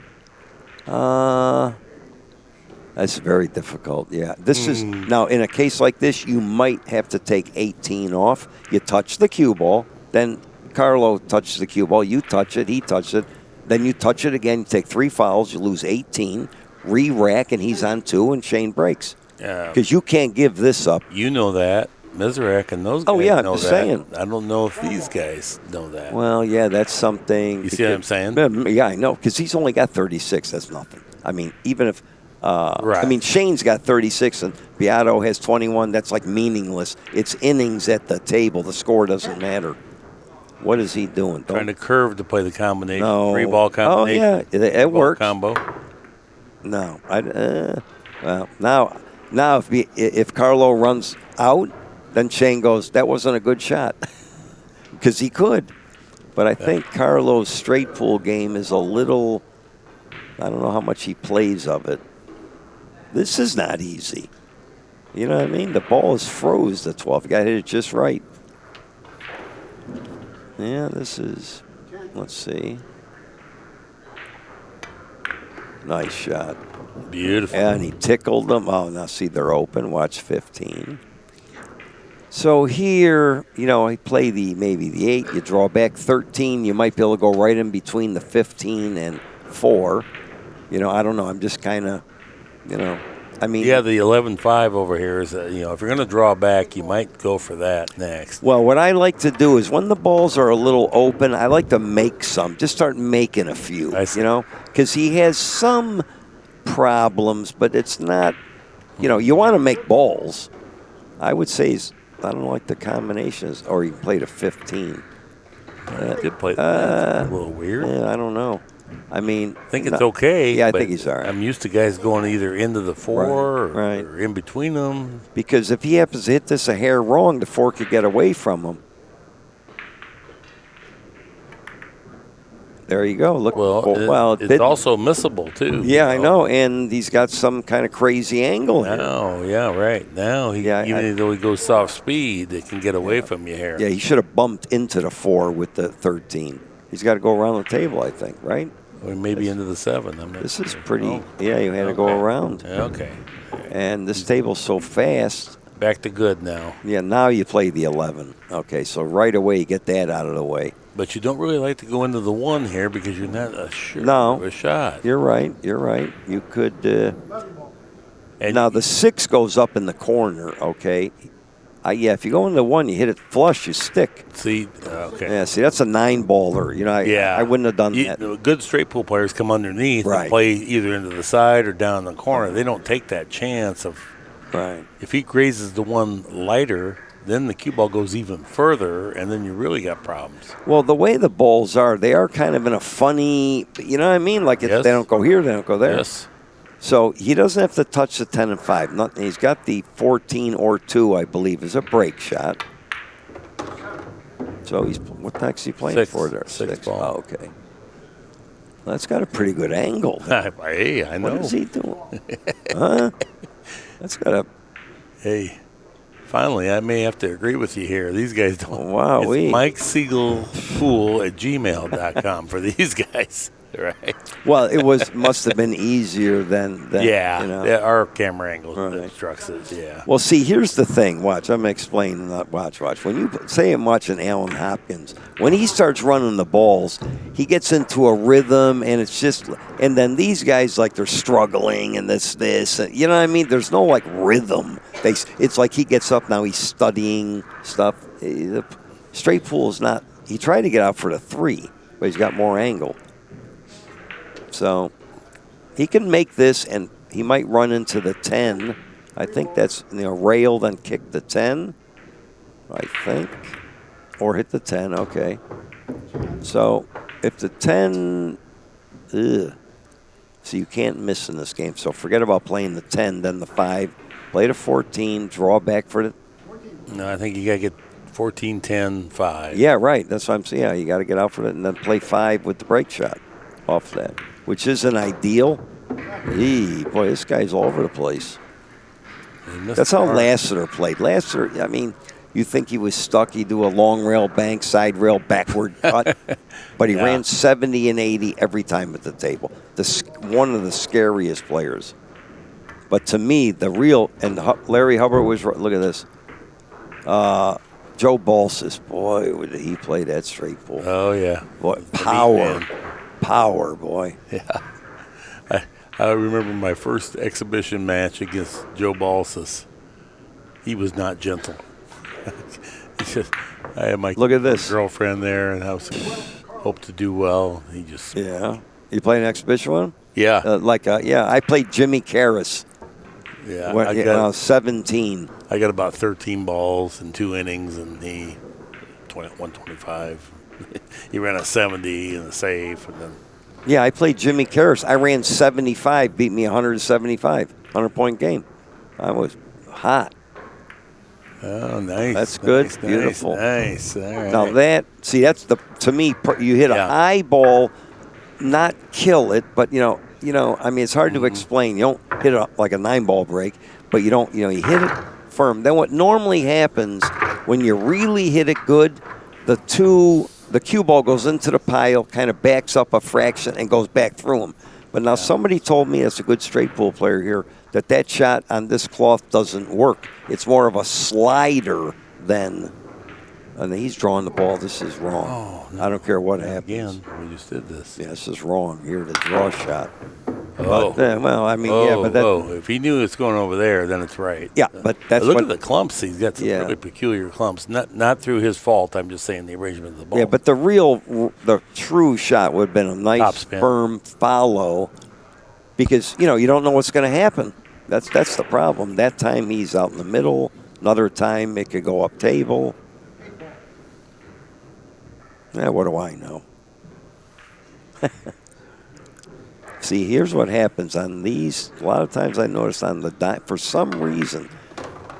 Speaker 3: That's very difficult. Yeah. This is now in a case like this, you might have to take 18 off. You touch the cue ball, then Carlo touches the cue ball. You touch it. He touches it. Then you touch it again. You take 3 fouls. You lose 18. Re-rack, and he's on 2, and Shane breaks.
Speaker 2: Yeah.
Speaker 3: Because you can't give this up.
Speaker 2: You know that. Mizrach and those guys know
Speaker 3: I'm
Speaker 2: that.
Speaker 3: saying.
Speaker 2: I don't know if these guys know that.
Speaker 3: Well, yeah, that's something.
Speaker 2: You see what I'm saying?
Speaker 3: Yeah, I know. Because he's only got 36. That's nothing. I mean, even if
Speaker 2: Right.
Speaker 3: I mean, Shane's got 36 and Biado has 21. That's like meaningless. It's innings at the table. The score doesn't matter. What is he doing?
Speaker 2: Trying to curve to play the combination.
Speaker 3: No.
Speaker 2: 3-ball combination.
Speaker 3: Oh, yeah. It works.
Speaker 2: Combo.
Speaker 3: No. Well, now if Carlo runs out, then Shane goes, that wasn't a good shot. Because he could. But I think Carlo's straight pool game is a little, I don't know how much he plays of it. This is not easy. You know what I mean? The ball is froze to 12. You got to hit it just right. Yeah, this is, let's see. Nice shot.
Speaker 2: Beautiful.
Speaker 3: And he tickled them. Oh, now see, they're open. Watch 15. So here, I play maybe the 8. You draw back 13. You might be able to go right in between the 15 and 4. I don't know. I'm just kind of, I mean.
Speaker 2: Yeah, the 11-5 over here is, if you're going to draw back, you might go for that next.
Speaker 3: Well, what I like to do is when the balls are a little open, I like to make some. Just start making a few, because he has some problems, but it's not, you want to make balls. I would say I don't like the combinations, or he played a 15.
Speaker 2: Did play a little weird.
Speaker 3: Yeah, I don't know. I mean,
Speaker 2: I think it's okay.
Speaker 3: Yeah, I think he's all right.
Speaker 2: I'm used to guys going either into the 4 or in between them.
Speaker 3: Because if he happens to hit this a hair wrong, the 4 could get away from him. There you go. Look.
Speaker 2: Well, it's also missable too.
Speaker 3: Yeah, I know, and he's got some kind of crazy angle here.
Speaker 2: Oh, yeah, right. Now, even though he goes soft speed, it can get away from you here.
Speaker 3: Yeah, he should have bumped into the 4 with the 13. He's got to go around the table, I think, right?
Speaker 2: Or maybe into the 7.
Speaker 3: This is pretty. Oh. Yeah, you had to go around.
Speaker 2: Okay.
Speaker 3: And this table's so fast.
Speaker 2: Back to good now.
Speaker 3: Yeah, now you play the 11. Okay, so right away you get that out of the way.
Speaker 2: But you don't really like to go into the 1 here because you're not sure of a shot.
Speaker 3: You're right. You could. And now the 6 goes up in the corner, okay? If you go into 1, you hit it flush, you stick.
Speaker 2: See, okay.
Speaker 3: Yeah, see, that's a 9-baller. I wouldn't have done that.
Speaker 2: Good straight pool players come underneath and play either into the side or down the corner. They don't take that chance of.
Speaker 3: Right.
Speaker 2: If he grazes the 1 lighter, then the cue ball goes even further, and then you really got problems.
Speaker 3: Well, the way the balls are, they are kind of in a funny, you know what I mean? Like they don't go here, they don't go there.
Speaker 2: Yes.
Speaker 3: So he doesn't have to touch the 10 and 5. He's got the 14 or 2, I believe, is a break shot. So what the heck's he playing for there?
Speaker 2: 6 ball.
Speaker 3: Oh, okay. Well, that's got a pretty good angle.
Speaker 2: Hey, I know.
Speaker 3: What is he doing? Huh? That's got a.
Speaker 2: Hey. Finally, I may have to agree with you here. These guys don't.
Speaker 3: Wow,
Speaker 2: it's Mike Sigel Pool at gmail.com for these guys, right?
Speaker 3: Well, must have been easier than
Speaker 2: our camera angle obstructs it. Yeah.
Speaker 3: Well, see, here's the thing. Watch, I'm explaining. Watch. When you say I'm watching Alan Hopkins, when he starts running the balls, he gets into a rhythm, and it's just. And then these guys they're struggling, and this, and, you know what I mean? There's no rhythm. It's like he gets up now. He's studying stuff. The straight pool is not. He tried to get out for the 3, but he's got more angle. So he can make this, and he might run into the 10. I think that's rail, then kick the 10. I think, or hit the 10. Okay. So if the 10, so you can't miss in this game. So forget about playing the 10, then the 5. Play the 14, draw back for the.
Speaker 2: No, I think you got to get 14, 10, 5.
Speaker 3: Yeah, right. That's what I'm saying. Yeah, you got to get out for it and then play 5 with the break shot off that, which isn't ideal. Boy, this guy's all over the place. That's how Lassiter played. Lassiter, I mean, you think he was stuck. He'd do a long rail bank, side rail, backward cut. But he ran 70 and 80 every time at the table. One of the scariest players. But to me, the real, and Larry Hubbard was, look at this. Joe Balsas, boy, did he play that straight pool.
Speaker 2: Oh, yeah.
Speaker 3: Boy, power, boy.
Speaker 2: Yeah. I remember my first exhibition match against Joe Balsas. He was not gentle. I had my girlfriend there, and I hoped to do well. He just.
Speaker 3: Yeah. You play an exhibition with him?
Speaker 2: Yeah.
Speaker 3: I played Jimmy Karras.
Speaker 2: Yeah,
Speaker 3: when I was 17.
Speaker 2: I got about 13 balls in 2 innings, and he 125. He ran a 70 in the safe, and then.
Speaker 3: Yeah, I played Jimmy Karras. I ran 75, beat me 175, 100-point game. I was hot.
Speaker 2: Oh, nice.
Speaker 3: That's good.
Speaker 2: Nice,
Speaker 3: beautiful.
Speaker 2: Nice. All right.
Speaker 3: Now that's to me, you hit a high ball, not kill it, but I mean, it's hard to explain. You don't hit it like a 9-ball break, but you hit it firm. Then what normally happens when you really hit it good, the cue ball goes into the pile, kind of backs up a fraction and goes back through them. But now somebody told me, as a good straight pool player here, that shot on this cloth doesn't work. It's more of a slider then. And he's drawing the ball. This is wrong.
Speaker 2: Oh, no.
Speaker 3: I don't care what happens.
Speaker 2: Again, we just did this.
Speaker 3: Yeah, this is wrong. Here, the draw shot.
Speaker 2: Oh.
Speaker 3: But, well, I mean, but that,
Speaker 2: if he knew it's going over there, then it's right.
Speaker 3: Yeah, but that's
Speaker 2: look
Speaker 3: what.
Speaker 2: at the clumps. He's got some really peculiar clumps. Not through his fault. I'm just saying the arrangement of the ball.
Speaker 3: Yeah, but the true shot would have been a nice, firm follow, because you don't know what's going to happen. That's the problem. That time he's out in the middle. Another time it could go up table. Yeah, what do I know? See, here's what happens on these. A lot of times I notice on the for some reason,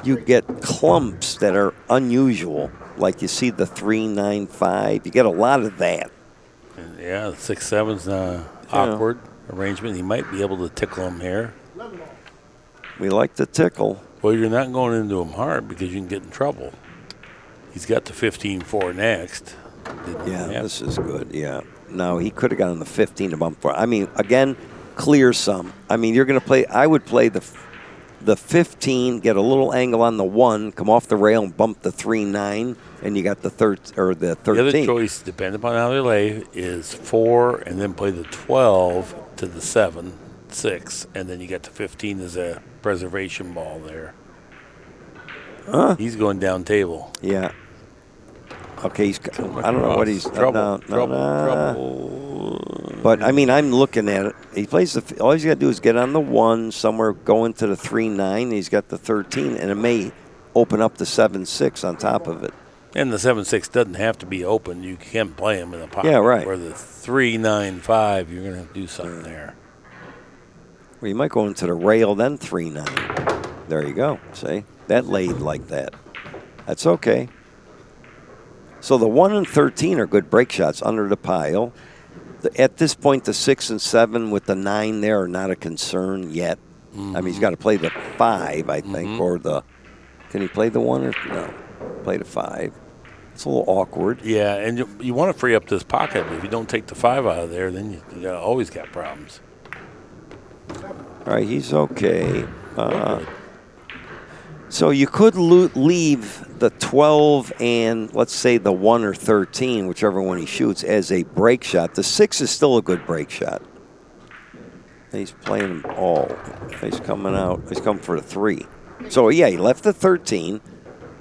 Speaker 3: you get clumps that are unusual. Like you see the 3-9-5. You get a lot of that.
Speaker 2: Yeah, the 6-7's awkward arrangement. He might be able to tickle him here.
Speaker 3: We like to tickle.
Speaker 2: Well, you're not going into him hard because you can get in trouble. He's got the 15-4 next.
Speaker 3: This is good. Yeah. No, he could have gotten the 15 to bump for. I mean, again, clear some. I mean, you're going to play. I would play the 15, get a little angle on the 1, come off the rail and bump the 3-9, and you got the 13. The
Speaker 2: other choice, depending upon how they lay, is 4, and then play the 12 to the 7-6, and then you got the 15 as a preservation ball there. He's going down table.
Speaker 3: Yeah. Okay, I don't know what he's
Speaker 2: trouble.
Speaker 3: But I mean, I'm looking at it. He plays all he's got to do is get on the 1 somewhere, go into the 3-9. He's got the 13, and it may open up the 7-6 on top of it.
Speaker 2: And the 7-6 doesn't have to be open. You can play him in the pocket.
Speaker 3: Yeah, right.
Speaker 2: Where the 3-9-5, you're going to have to do something there.
Speaker 3: Well, you might go into the rail, then 3-9. There you go. See, that laid like that. That's okay. So the 1 and 13 are good break shots under the pile. At this point, the 6 and 7 with the 9 there are not a concern yet. I mean, he's got to play the 5, I think, or the. Can he play the 1 or no? Play the 5. It's a little awkward.
Speaker 2: Yeah, and you want to free up this pocket, but if you don't take the 5 out of there, then you always got problems.
Speaker 3: All right, he's okay. So you could leave the 12 and, let's say, the 1 or 13, whichever one he shoots, as a break shot. The 6 is still a good break shot. He's playing them all. He's coming out. He's coming for the 3. So, yeah, he left the 13.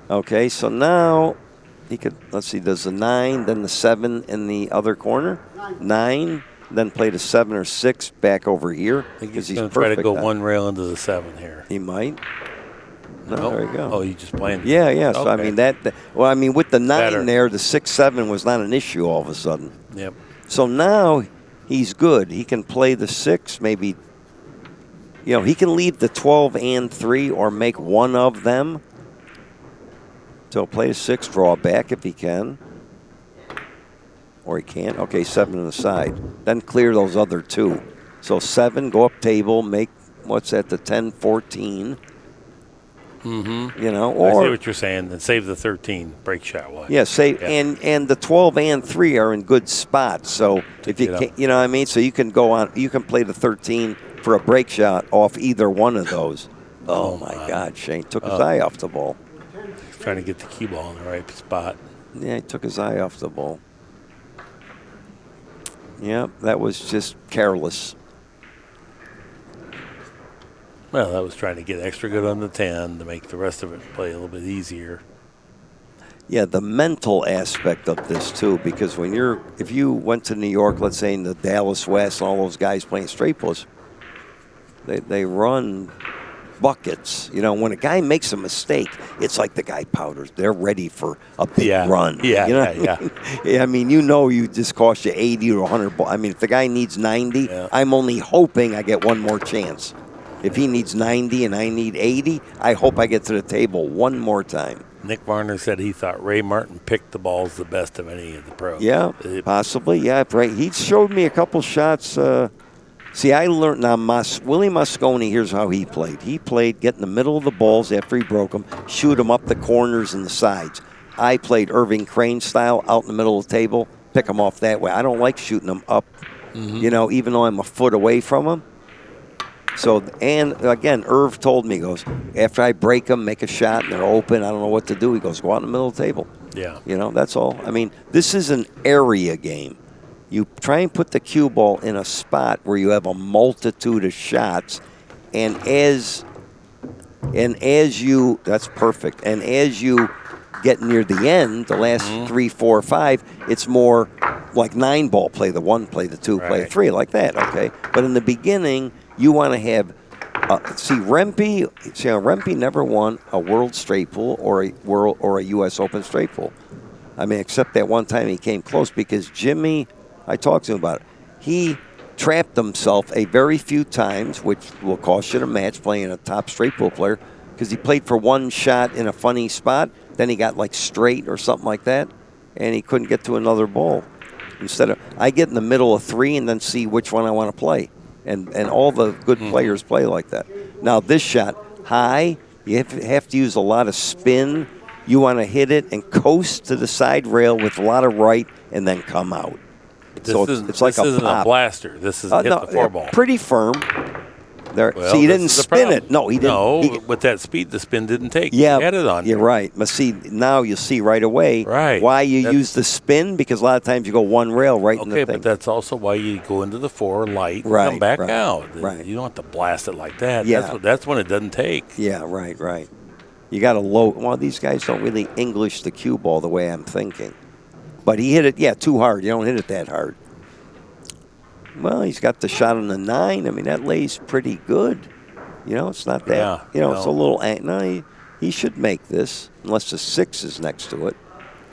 Speaker 3: Okay, so now he could, let's see, does the 9, then the 7 in the other corner. 9, then play the 7 or 6 back over here.
Speaker 2: I think he's going to try to go 1 rail into the 7 here.
Speaker 3: He might. No, there you go.
Speaker 2: Oh, he's just playing.
Speaker 3: Yeah. So,
Speaker 2: okay.
Speaker 3: I mean, with the 9
Speaker 2: Better.
Speaker 3: there, the 6-7 was not an issue all of a sudden.
Speaker 2: Yep.
Speaker 3: So now he's good. He can play the 6, maybe. He can leave the 12 and 3 or make one of them. So play a 6, draw back if he can. Or he can't. Okay, 7 on the side. Then clear those other 2. So 7, go up table, make, what's that, the 10, 14.
Speaker 2: Mm-hmm.
Speaker 3: Or
Speaker 2: I see what you're saying. And save the 13 break shot wise.
Speaker 3: Yeah, and the 12 and 3 are in good spots. So if you can, you know what I mean. So you can go on. You can play the 13 for a break shot off either one of those. Oh my God, Shane took his eye off the ball.
Speaker 2: He's trying to get the cue ball in the right spot.
Speaker 3: Yeah, he took his eye off the ball. Yeah, that was just careless.
Speaker 2: Well, that was trying to get extra good on the 10 to make the rest of it play a little bit easier.
Speaker 3: Yeah, the mental aspect of this too, because if you went to New York, let's say in the Dallas West, all those guys playing straight plus, they run buckets. When a guy makes a mistake, it's like the guy powders. They're ready for a big run.
Speaker 2: Yeah.
Speaker 3: I mean, you just cost you 80 or 100. I mean, if the guy needs 90, I'm only hoping I get one more chance. If he needs 90 and I need 80, I hope I get to the table one more time.
Speaker 2: Nick Varner said he thought Ray Martin picked the balls the best of any of the pros.
Speaker 3: Yeah, possibly. Yeah, right. He showed me a couple shots. See, I learned now. Willie Mosconi, here's how he played. He played get in the middle of the balls after he broke them, shoot them up the corners and the sides. I played Irving Crane style, out in the middle of the table, pick them off that way. I don't like shooting them up, even though I'm a foot away from them. So, and again, Irv told me, he goes, after I break them, make a shot, and they're open, I don't know what to do. He goes, go out in the middle of the table.
Speaker 2: Yeah.
Speaker 3: You know, that's all. I mean, this is an area game. You try and put the cue ball in a spot where you have a multitude of shots, and as you, that's perfect. And as you get near the end, the last 3, 4, 5, it's more like 9-ball, play the 1, play the 2, play the 3, like that, okay? But in the beginning, you want to have, Rempe never won a World Straight Pool or a U.S. Open Straight Pool. I mean, except that one time he came close because Jimmy, I talked to him about it, he trapped himself a very few times, which will cost you the match playing a top straight pool player, because he played for one shot in a funny spot, then he got like straight or something like that, and he couldn't get to another ball. Instead of, I get in the middle of 3 and then see which one I want to play. And all the good players play like that. Now, this shot, high, you have to use a lot of spin. You want to hit it and coast to the side rail with a lot of right and then come out. So it's like
Speaker 2: this isn't
Speaker 3: pop.
Speaker 2: a blaster. This is hit the 4-ball.
Speaker 3: Pretty firm. There.
Speaker 2: Well,
Speaker 3: see, he
Speaker 2: this
Speaker 3: didn't
Speaker 2: is the
Speaker 3: spin
Speaker 2: problem.
Speaker 3: it. No, he didn't.
Speaker 2: No, with that speed, the spin didn't take.
Speaker 3: Yeah,
Speaker 2: He had it on.
Speaker 3: You're right. But see, now you see right away why you use the spin, because a lot of times you go one rail right in the thing.
Speaker 2: Okay, but that's also why you go into the 4 light and
Speaker 3: Right,
Speaker 2: come back
Speaker 3: right,
Speaker 2: out.
Speaker 3: right.
Speaker 2: You don't have to blast it like that.
Speaker 3: Yeah.
Speaker 2: That's when it doesn't take.
Speaker 3: Yeah, right. You got to low. Well, these guys don't really English the cue ball the way I'm thinking. But he hit it, too hard. You don't hit it that hard. Well, he's got the shot on the 9. I mean, that lays pretty good. You know, it's not that. It's a little. No, he should make this, unless the 6 is next to it.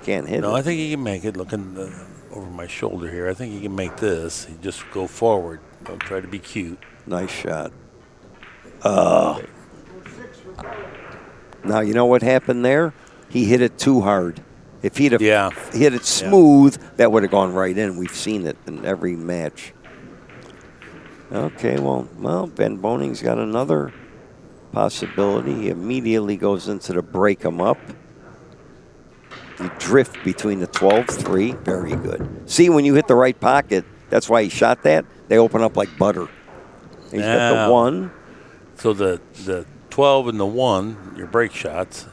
Speaker 3: Can't hit it.
Speaker 2: No, I think he can make it. Looking over my shoulder here, I think he can make this. He just go forward. Don't try to be cute.
Speaker 3: Nice shot. Now, you know what happened there? He hit it too hard. If he'd have hit it smooth, that would have gone right in. We've seen it in every match. Okay, well, Van Boening's got another possibility. He immediately goes into the break him up. You drift between the 12-3. Very good. See, when you hit the right pocket, that's why he shot that. They open up like butter. He's got the 1.
Speaker 2: So the 12 and the 1, your break shots.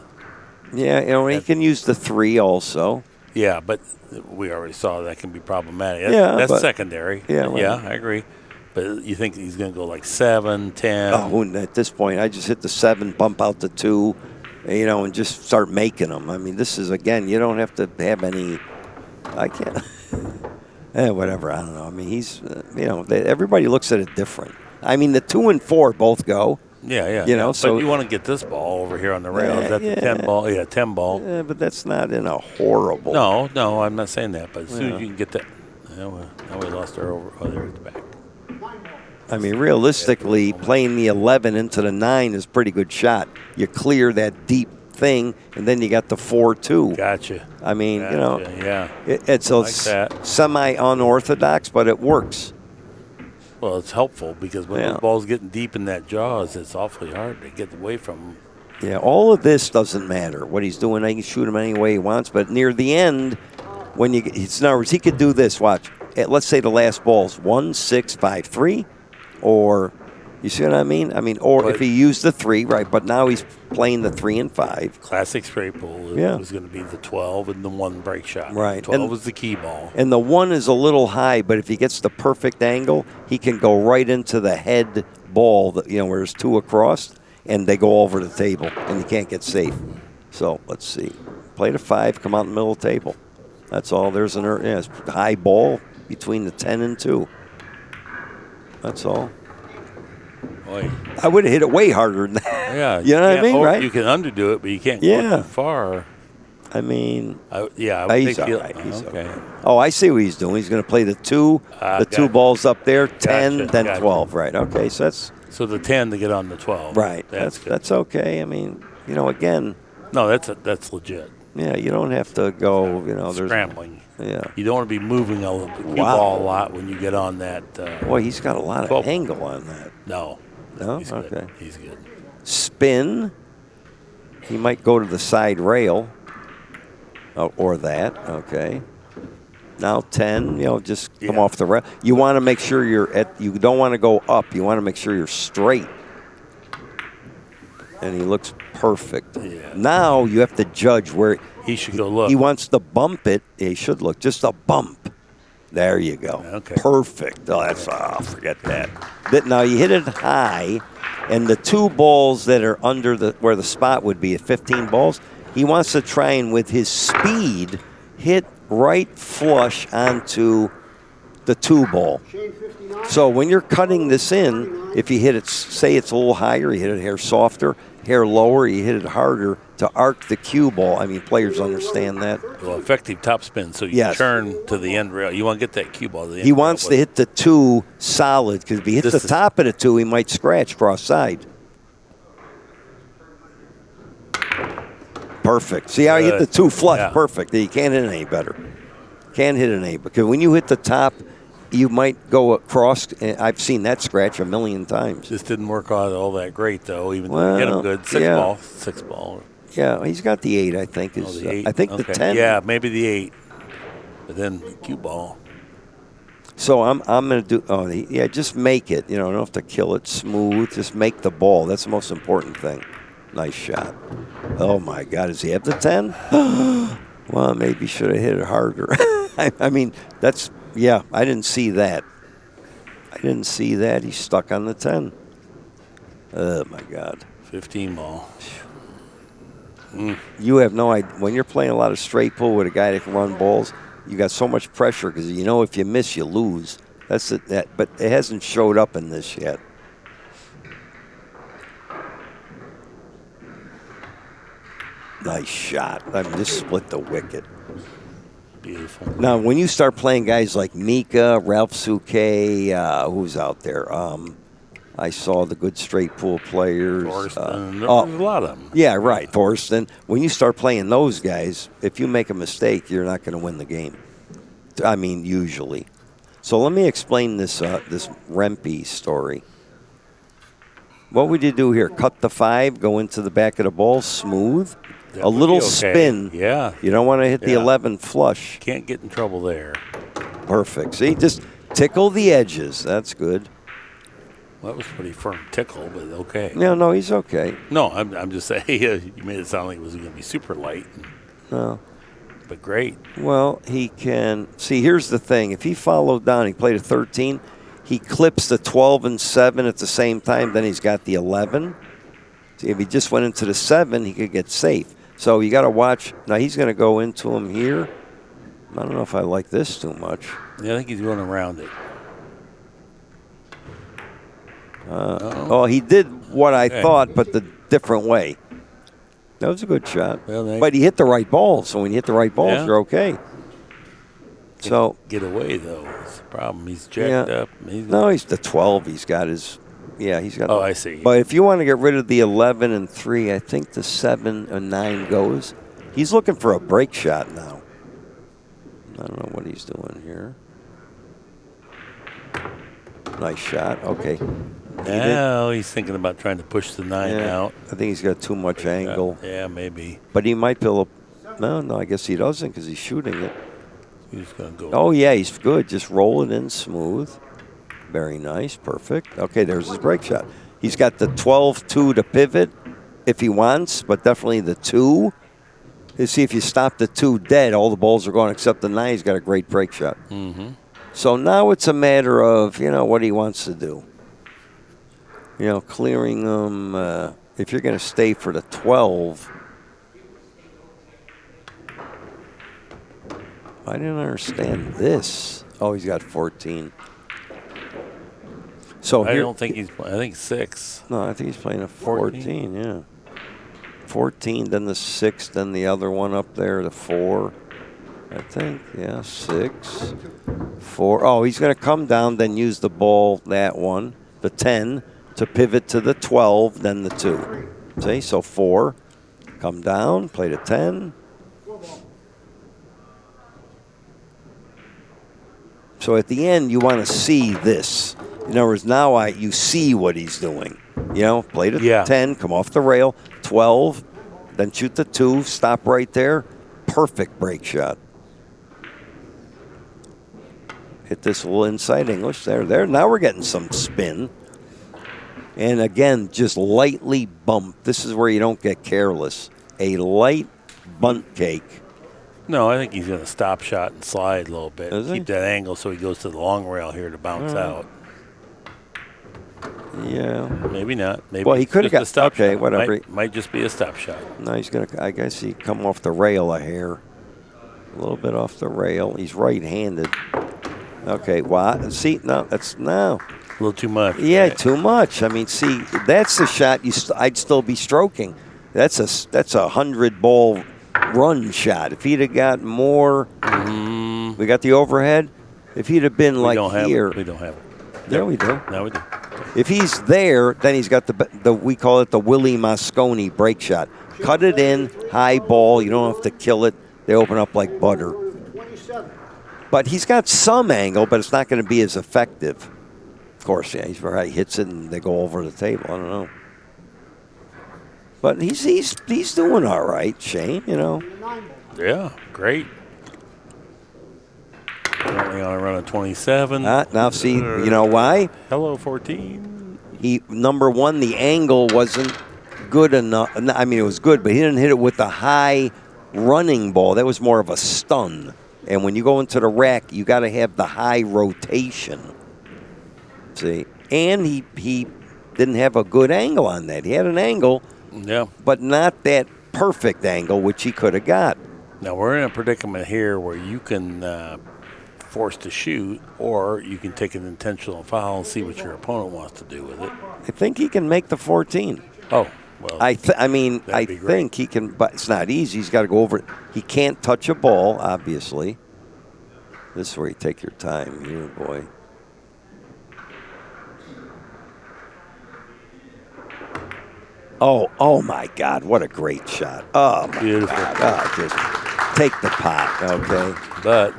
Speaker 3: Yeah, he can use the 3 also.
Speaker 2: Yeah, but we already saw that can be problematic. That's secondary.
Speaker 3: Yeah,
Speaker 2: I agree. But you think he's going to go like 7, 10?
Speaker 3: Oh, at this point, I just hit the 7, bump out the 2, and just start making them. I mean, this is, again, you don't have to have any, I can't, whatever, I don't know. I mean, he's, everybody looks at it different. I mean, the 2 and 4 both go.
Speaker 2: Yeah.
Speaker 3: So
Speaker 2: but you want to get this ball over here on the rail. Is that the 10 ball? Yeah, 10 ball.
Speaker 3: Yeah, but that's not in a horrible.
Speaker 2: No, I'm not saying that. But as soon as you can get that, now we lost our over there at the back.
Speaker 3: I mean, realistically, playing the 11 into the 9 is a pretty good shot. You clear that deep thing, and then you got the 4-2.
Speaker 2: Gotcha.
Speaker 3: I mean, it's a
Speaker 2: like
Speaker 3: semi-unorthodox, but it works.
Speaker 2: Well, it's helpful because when the ball's getting deep in that jaws, it's awfully hard to get away from them.
Speaker 3: Yeah, all of this doesn't matter. What he's doing, he can shoot him any way he wants. But near the end, when in other words, he could do this. Watch. Let's say the last ball's 1, 6, 5, 3, or you see what I mean? But if he used the 3, right? But now he's playing the 3 and 5.
Speaker 2: Classic straight pool was going to be the 12 and the 1 break shot.
Speaker 3: Right.
Speaker 2: 12 is the key ball.
Speaker 3: And the 1 is a little high, but if he gets the perfect angle, he can go right into the head ball, where there's 2 across, and they go over the table, and you can't get safe. So let's see. Play the 5, come out in the middle of the table. That's all. There's it's high ball between the 10 and 2. That's all.
Speaker 2: Boy.
Speaker 3: I would have hit it way harder than that.
Speaker 2: Yeah.
Speaker 3: You know what I mean, right?
Speaker 2: You can underdo it, but you can't go too far.
Speaker 3: I mean,
Speaker 2: I would
Speaker 3: he's
Speaker 2: think
Speaker 3: all right. He's
Speaker 2: okay.
Speaker 3: Oh, I see what he's doing. He's going to play the 2, the 2 balls up there, 10, then 12. Right. Okay. So that's
Speaker 2: the 10 to get on the 12.
Speaker 3: Right.
Speaker 2: That's good.
Speaker 3: That's okay. I mean, again.
Speaker 2: No, that's legit.
Speaker 3: Yeah, you don't have to go. There's
Speaker 2: scrambling.
Speaker 3: Yeah.
Speaker 2: You don't want to be moving the cue ball a lot when you get on that.
Speaker 3: Boy, he's got a lot of angle on that.
Speaker 2: No.
Speaker 3: He's
Speaker 2: good.
Speaker 3: Okay.
Speaker 2: He's good.
Speaker 3: Spin. He might go to the side rail. Oh, or that. Okay. Now 10, just come off the rail. You want to make sure you don't want to go up. You want to make sure you're straight. And he looks perfect.
Speaker 2: Yeah.
Speaker 3: Now you have to judge where
Speaker 2: he should go look.
Speaker 3: He wants to bump it. He should look. Just a bump. There you go.
Speaker 2: Okay.
Speaker 3: Perfect. Forget that. Now you hit it high, and the 2 balls that are under where the spot would be at 15 balls, he wants to try and, with his speed, hit right flush onto the 2 ball. So when you're cutting this in, if you hit it, say it's a little higher, you hit it hair softer, hair lower, you hit it harder to arc the cue ball. I mean, players understand that.
Speaker 2: Well, effective topspin, so you turn to the end rail. You want to get that cue ball to the end
Speaker 3: He wants to hit the 2 solid, because if he hits the top of the 2, he might scratch cross side. Perfect. See how he hit the 2 flush? Yeah. Perfect. You can't hit it any better. Can't hit it any, because when you hit the top, you might go across. I've seen that scratch a million times.
Speaker 2: This didn't work out all that great, though. Even though hit him good. 6 ball.
Speaker 3: Yeah, he's got the 8, I think.
Speaker 2: The 8?
Speaker 3: I think the 10.
Speaker 2: Yeah, maybe the 8. But then the cue ball.
Speaker 3: So I'm going to do, just make it. You don't have to kill it smooth. Just make the ball. That's the most important thing. Nice shot. Oh, my God. Does he have the 10? Well, maybe should have hit it harder. I mean, I didn't see that. He's stuck on the 10. Oh, my God.
Speaker 2: 15 ball.
Speaker 3: You have no idea. When you're playing a lot of straight pull with a guy that can run balls, you got so much pressure because if you miss, you lose. That's it. But it hasn't showed up in this yet. Nice shot. I mean, just split the wicket.
Speaker 2: Beautiful.
Speaker 3: Now, when you start playing guys like Mika, Ralph Souquet, who's out there? I saw the good straight pool players.
Speaker 2: Thorsten. There's a lot of them.
Speaker 3: Yeah, right. Thorsten. When you start playing those guys, if you make a mistake, you're not going to win the game. I mean, usually. So let me explain this Rempe story. What would you do here? Cut the 5, go into the back of the ball, smooth. A little spin.
Speaker 2: Yeah.
Speaker 3: You don't want to hit the 11 flush.
Speaker 2: Can't get in trouble there.
Speaker 3: Perfect. See, just tickle the edges. That's good.
Speaker 2: Well, that was pretty firm tickle, but okay.
Speaker 3: No, he's okay.
Speaker 2: No, I'm just saying, you made it sound like it was going to be super light.
Speaker 3: No.
Speaker 2: But great.
Speaker 3: Well, he can. See, here's the thing. If he followed down, he played a 13, he clips the 12 and 7 at the same time, then he's got the 11. See, if he just went into the 7, he could get safe. So you got to watch. Now he's going to go into him here. I don't know if I like this too much.
Speaker 2: Yeah, I think he's going around it.
Speaker 3: He did what I thought, but the different way. That was a good shot.
Speaker 2: Well,
Speaker 3: but he hit the right balls. So when you hit the right balls, you're okay.
Speaker 2: Get away, though. That's the problem. He's jacked up.
Speaker 3: He's the 12. He's got his. Yeah, he's got.
Speaker 2: Oh, I see.
Speaker 3: But if you want to get rid of the 11 and 3, I think the 7 and 9 goes. He's looking for a break shot now. I don't know what he's doing here. Nice shot. Okay.
Speaker 2: Now he's thinking about trying to push the 9 out.
Speaker 3: I think he's got too much angle.
Speaker 2: Yeah, maybe.
Speaker 3: But he might be able to. No, I guess he doesn't because he's shooting it.
Speaker 2: He's going to go.
Speaker 3: Oh, yeah, he's good. Just roll it in smooth. Very nice. Perfect. Okay, there's his break shot. He's got the 12-2 to pivot if he wants, but definitely the 2. You see, if you stop the 2 dead, all the balls are gone except the 9. He's got a great break shot.
Speaker 2: Mm-hmm.
Speaker 3: So now it's a matter of, what he wants to do. Clearing them. If you're going to stay for the 12. I didn't understand this. Oh, he's got 14. So
Speaker 2: I don't think he's playing. I think 6.
Speaker 3: No, I think he's playing a 14, yeah. 14, then the 6, then the other one up there, the 4. I think, 6, 4. Oh, he's going to come down, then use the ball, that one, the 10, to pivot to the 12, then the 2. See, so 4, come down, play the 10. So at the end, you want to see this. In other words, now you see what he's doing. Play the 10, come off the rail, 12, then shoot the 2, stop right there. Perfect break shot. at this little inside English. There. Now we're getting some spin. And again, just lightly bumped. This is where you don't get careless. A light bunt cake.
Speaker 2: No, I think he's going to stop shot and slide a little bit.
Speaker 3: Is he?
Speaker 2: Keep that angle so he goes to the long rail here to bounce out.
Speaker 3: Yeah.
Speaker 2: Maybe not. Maybe
Speaker 3: Well, he
Speaker 2: it's
Speaker 3: could have
Speaker 2: just
Speaker 3: got
Speaker 2: a stop
Speaker 3: okay,
Speaker 2: shot.
Speaker 3: whatever.
Speaker 2: Might just be a stop shot.
Speaker 3: No, he's gonna. I guess he come off the rail a hair, a little bit off the rail. He's right-handed. Okay, what? See, no, that's no.
Speaker 2: A little too much.
Speaker 3: Yeah,
Speaker 2: right?
Speaker 3: too much. I mean, see, that's the shot I'd still be stroking. That's a 100-ball run shot. If he'd have got more, we got the overhead. If he'd have been like here,
Speaker 2: we don't have it.
Speaker 3: Yeah, we do.
Speaker 2: Now we do.
Speaker 3: If he's there, then he's got the we call it the Willie Mosconi break shot. Cut it in, high ball. You don't have to kill it. They open up like butter. But he's got some angle, but it's not going to be as effective. Of course, yeah, he's right. He hits it and they go over the table. I don't know. But he's doing all right, Shane. You know.
Speaker 2: Yeah, great. Currently on a run of 27.
Speaker 3: Now see, you know why?
Speaker 2: Hello, 14.
Speaker 3: Number one, the angle wasn't good enough. I mean, it was good, but he didn't hit it with the high running ball. That was more of a stun. And when you go into the rack, you got to have the high rotation. See, and he didn't have a good angle on that. He had an angle,
Speaker 2: Yeah.
Speaker 3: but not that perfect angle, which he could have got.
Speaker 2: Now we're in a predicament here where you can force to shoot, or you can take an intentional foul and see what your opponent wants to do with it.
Speaker 3: I think he can make the 14.
Speaker 2: Oh, well.
Speaker 3: I think
Speaker 2: great.
Speaker 3: he can, but it's not easy. He's got to go over it. He can't touch a ball, obviously. This is where you take your time here, boy. Oh my God, what a great shot. Oh, my
Speaker 2: Beautiful.
Speaker 3: God. Oh, just take the pot, okay?
Speaker 2: But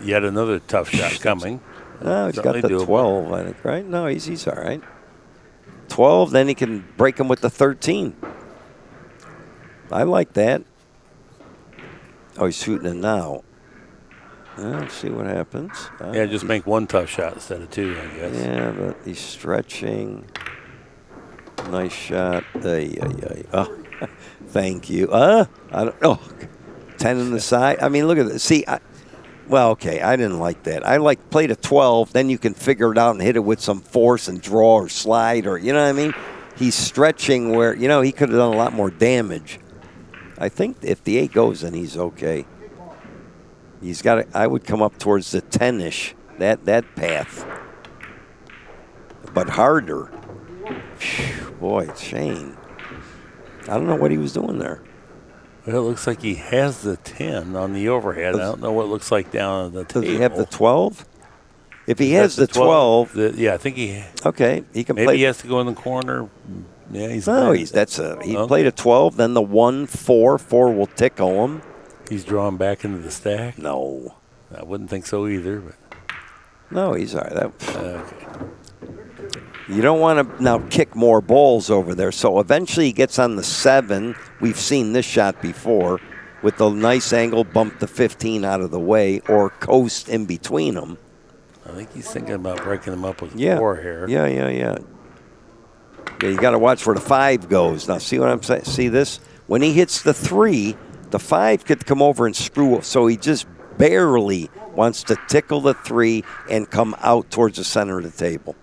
Speaker 2: yet another tough shot coming.
Speaker 3: No, he's got the
Speaker 2: Certainly doable.
Speaker 3: 12, I think, right? No, he's all right. 12, then he can break him with the 13. I like that. Oh, he's shooting it now. Let's see what happens.
Speaker 2: Yeah, just make one tough shot instead of two, I guess.
Speaker 3: Yeah, but he's stretching. Nice shot. Oh, thank you. I don't know. 10 on the side. I mean, look at this. See, okay, I didn't like that. I played a 12, then you can figure it out and hit it with some force and draw or slide or, you know what I mean? He's stretching where, you know, he could have done a lot more damage. I think if the 8 goes, then he's okay. He's got to, I would come up towards the 10-ish, that path. But harder. Phew, boy, Shane. I don't know what he was doing there.
Speaker 2: Well, it looks like he has the 10 on the overhead. I don't know what it looks like down on the table.
Speaker 3: Does he have the 12? If he has the 12,
Speaker 2: yeah, I think he.
Speaker 3: Okay, he can
Speaker 2: maybe
Speaker 3: play.
Speaker 2: He has to go in the corner. Yeah, he's.
Speaker 3: No,
Speaker 2: there.
Speaker 3: he played a 12, then the 1, 4. 4 will tickle him.
Speaker 2: He's drawn back into the stack.
Speaker 3: No,
Speaker 2: I wouldn't think so either. But.
Speaker 3: No, he's all right.
Speaker 2: Okay.
Speaker 3: You don't want to now kick more balls over there. So eventually he gets on the 7. We've seen this shot before with the nice angle, bump the 15 out of the way or coast in between them.
Speaker 2: I think he's thinking about breaking them up with 4 here.
Speaker 3: Yeah, you got to watch where the 5 goes. Now, see what I'm saying? See this? When he hits the 3, the 5 could come over and screw up. So he just barely wants to tickle the 3 and come out towards the center of the table.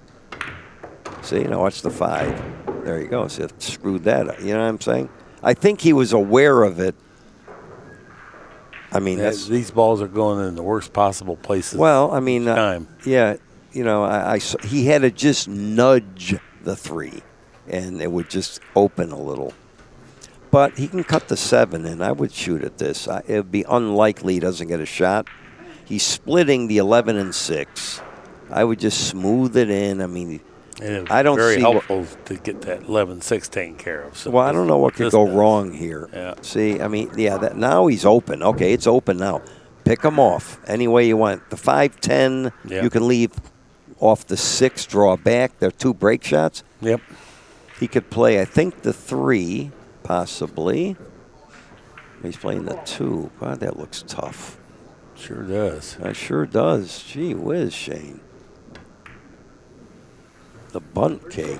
Speaker 3: See, now watch the 5. There you go. See, it screwed that up. You know what I'm saying? I think he was aware of it. I mean,
Speaker 2: these balls are going in the worst possible places.
Speaker 3: Well, I mean,
Speaker 2: time.
Speaker 3: Yeah, you know, he had to just nudge the 3, and it would just open a little. But he can cut the 7, and I would shoot at this. It would be unlikely he doesn't get a shot. He's splitting the 11 and 6. I would just smooth it in. I mean, I don't
Speaker 2: very
Speaker 3: see
Speaker 2: helpful to get that 11-6 taken care of. So
Speaker 3: well, I don't know what could go wrong here.
Speaker 2: Yeah.
Speaker 3: See, I mean, now he's open. Okay, it's open now. Pick him off any way you want. The 5-10, you can leave off the 6, draw back. They're 2 break shots.
Speaker 2: Yep.
Speaker 3: He could play, I think, the 3, possibly. He's playing the 2. God, that looks tough.
Speaker 2: Sure does.
Speaker 3: That sure does. Gee whiz, Shane. The bunt cake.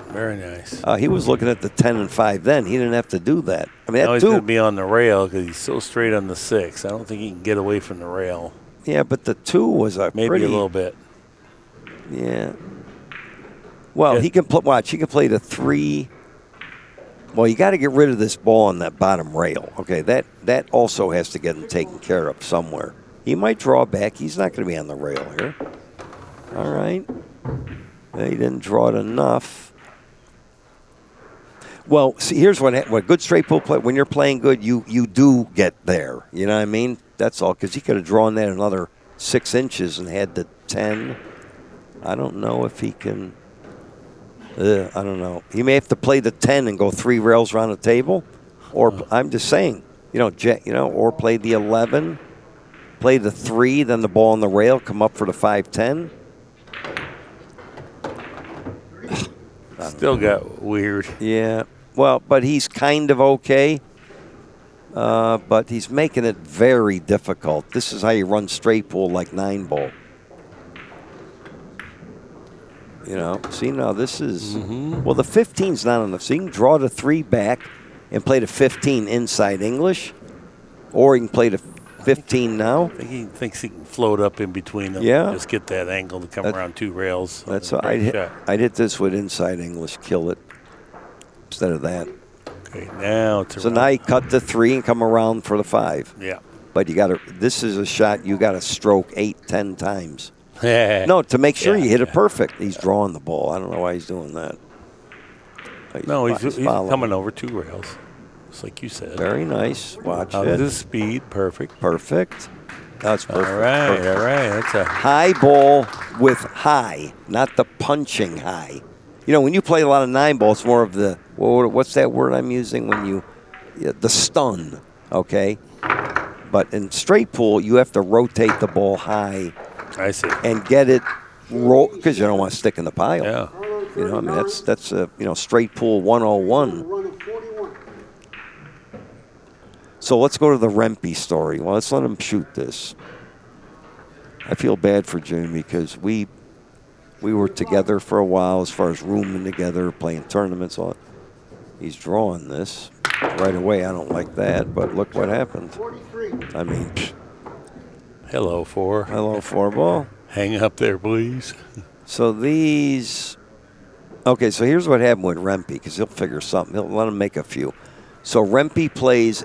Speaker 2: Very nice.
Speaker 3: He was looking at the 10 and 5 then. He didn't have to do that. I mean,
Speaker 2: Now
Speaker 3: that
Speaker 2: he's going to
Speaker 3: two.
Speaker 2: be on the rail because he's so straight on the 6. I don't think he can get away from the rail.
Speaker 3: Yeah, but the 2 was a
Speaker 2: Maybe
Speaker 3: pretty,
Speaker 2: a little bit.
Speaker 3: Yeah. Well,
Speaker 2: Yeah.
Speaker 3: he can watch. He can play the 3. Well, you got to get rid of this ball on that bottom rail. Okay, that also has to get him taken care of somewhere. He might draw back. He's not going to be on the rail here. All right. He didn't draw it enough. Well, see, here's what good straight pool play. When you're playing good, you do get there. You know what I mean? That's all. Because he could have drawn that another 6 inches and had the 10. I don't know if he can. I don't know. He may have to play the 10 and go 3 rails around the table, or I'm just saying, or play the 11, play the 3, then the ball on the rail, come up for the 5-10.
Speaker 2: Still got weird.
Speaker 3: Yeah. Well, but he's kind of okay. But he's making it very difficult. This is how you run straight pool like 9-ball. See now this is, well, the 15's not enough. So you can draw the 3 back and play the 15 inside English, or you can play the 15 now.
Speaker 2: I think he thinks he can float up in between them.
Speaker 3: Yeah.
Speaker 2: Just get that angle to come around 2 rails.
Speaker 3: That's what I'd hit this with inside English, kill it instead of that.
Speaker 2: Okay, now it's
Speaker 3: So now you cut the 3 and come around for the 5.
Speaker 2: Yeah.
Speaker 3: But this is a shot you got to stroke 8-10 times. No, to make sure you hit it perfect. He's drawing the ball. I don't know why he's doing that.
Speaker 2: He's coming over 2 rails, just like you said.
Speaker 3: Very nice. Watch
Speaker 2: Out
Speaker 3: it.
Speaker 2: of the speed, perfect.
Speaker 3: Perfect. That's perfect.
Speaker 2: All right,
Speaker 3: Perfect.
Speaker 2: all right. That's a
Speaker 3: High ball with high, not the punching high. When you play a lot of 9-ball, it's more of the, what's that word I'm using when the stun, okay? But in straight pool, you have to rotate the ball high.
Speaker 2: I see.
Speaker 3: And get it roll, because you don't want to stick in the pile.
Speaker 2: Yeah.
Speaker 3: I mean, that's a, straight pool 101. So let's go to the Rempe story. Well, let's let him shoot this. I feel bad for Jimmy because we were together for a while as far as rooming together, playing tournaments. All. He's drawing this right away. I don't like that, but look what happened. I mean,
Speaker 2: Hello, 4.
Speaker 3: hello, 4-ball.
Speaker 2: Hang up there, please.
Speaker 3: So okay, so here's what happened with Rempe, because he'll figure something. He'll let him make a few. So Rempe plays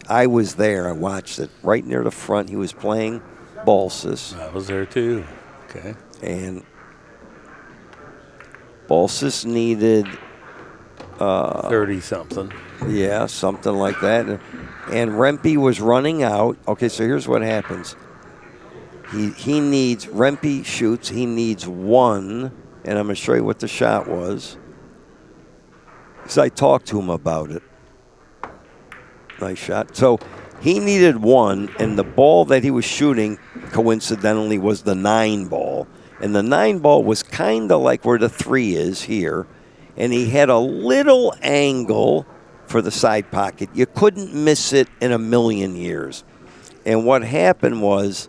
Speaker 3: I was there, I watched it, right near the front. He was playing Balsas.
Speaker 2: I was there too. Okay.
Speaker 3: And Balsas needed
Speaker 2: 30-something.
Speaker 3: Yeah, something like that. And Rempe was running out. Okay, so here's what happens. Rempe shoots, he needs 1, and I'm going to show you what the shot was. Because I talked to him about it. Nice shot. So he needed 1, and the ball that he was shooting, coincidentally, was the 9-ball. And the 9-ball was kind of like where the 3 is here. And he had a little angle for the side pocket. You couldn't miss it in a million years. And what happened was,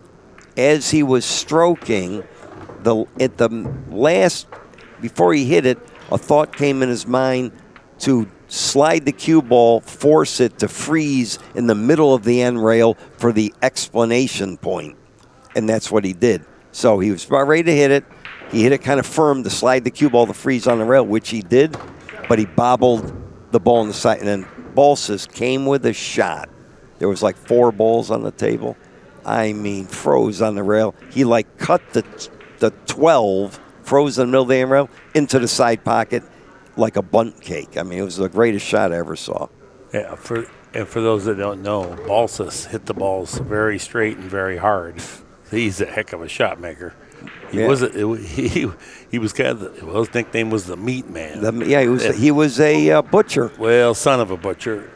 Speaker 3: as he was stroking, before he hit it, a thought came in his mind to slide the cue ball, force it to freeze in the middle of the end rail for the explanation point. And that's what he did. So he was about ready to hit it. He hit it kind of firm to slide the cue ball to freeze on the rail, which he did, but he bobbled the ball on the side. And then Balsas came with a shot. There was like 4 balls on the table. I mean, froze on the rail. He cut the 12, froze in the middle of the end rail, into the side pocket like a bunt cake. I mean, it was the greatest shot I ever saw.
Speaker 2: Yeah, for those that don't know, Balsas hit the balls very straight and very hard. He's a heck of a shot maker. He was kind of his nickname was the Meat Man.
Speaker 3: He was a butcher.
Speaker 2: Well, son of a butcher,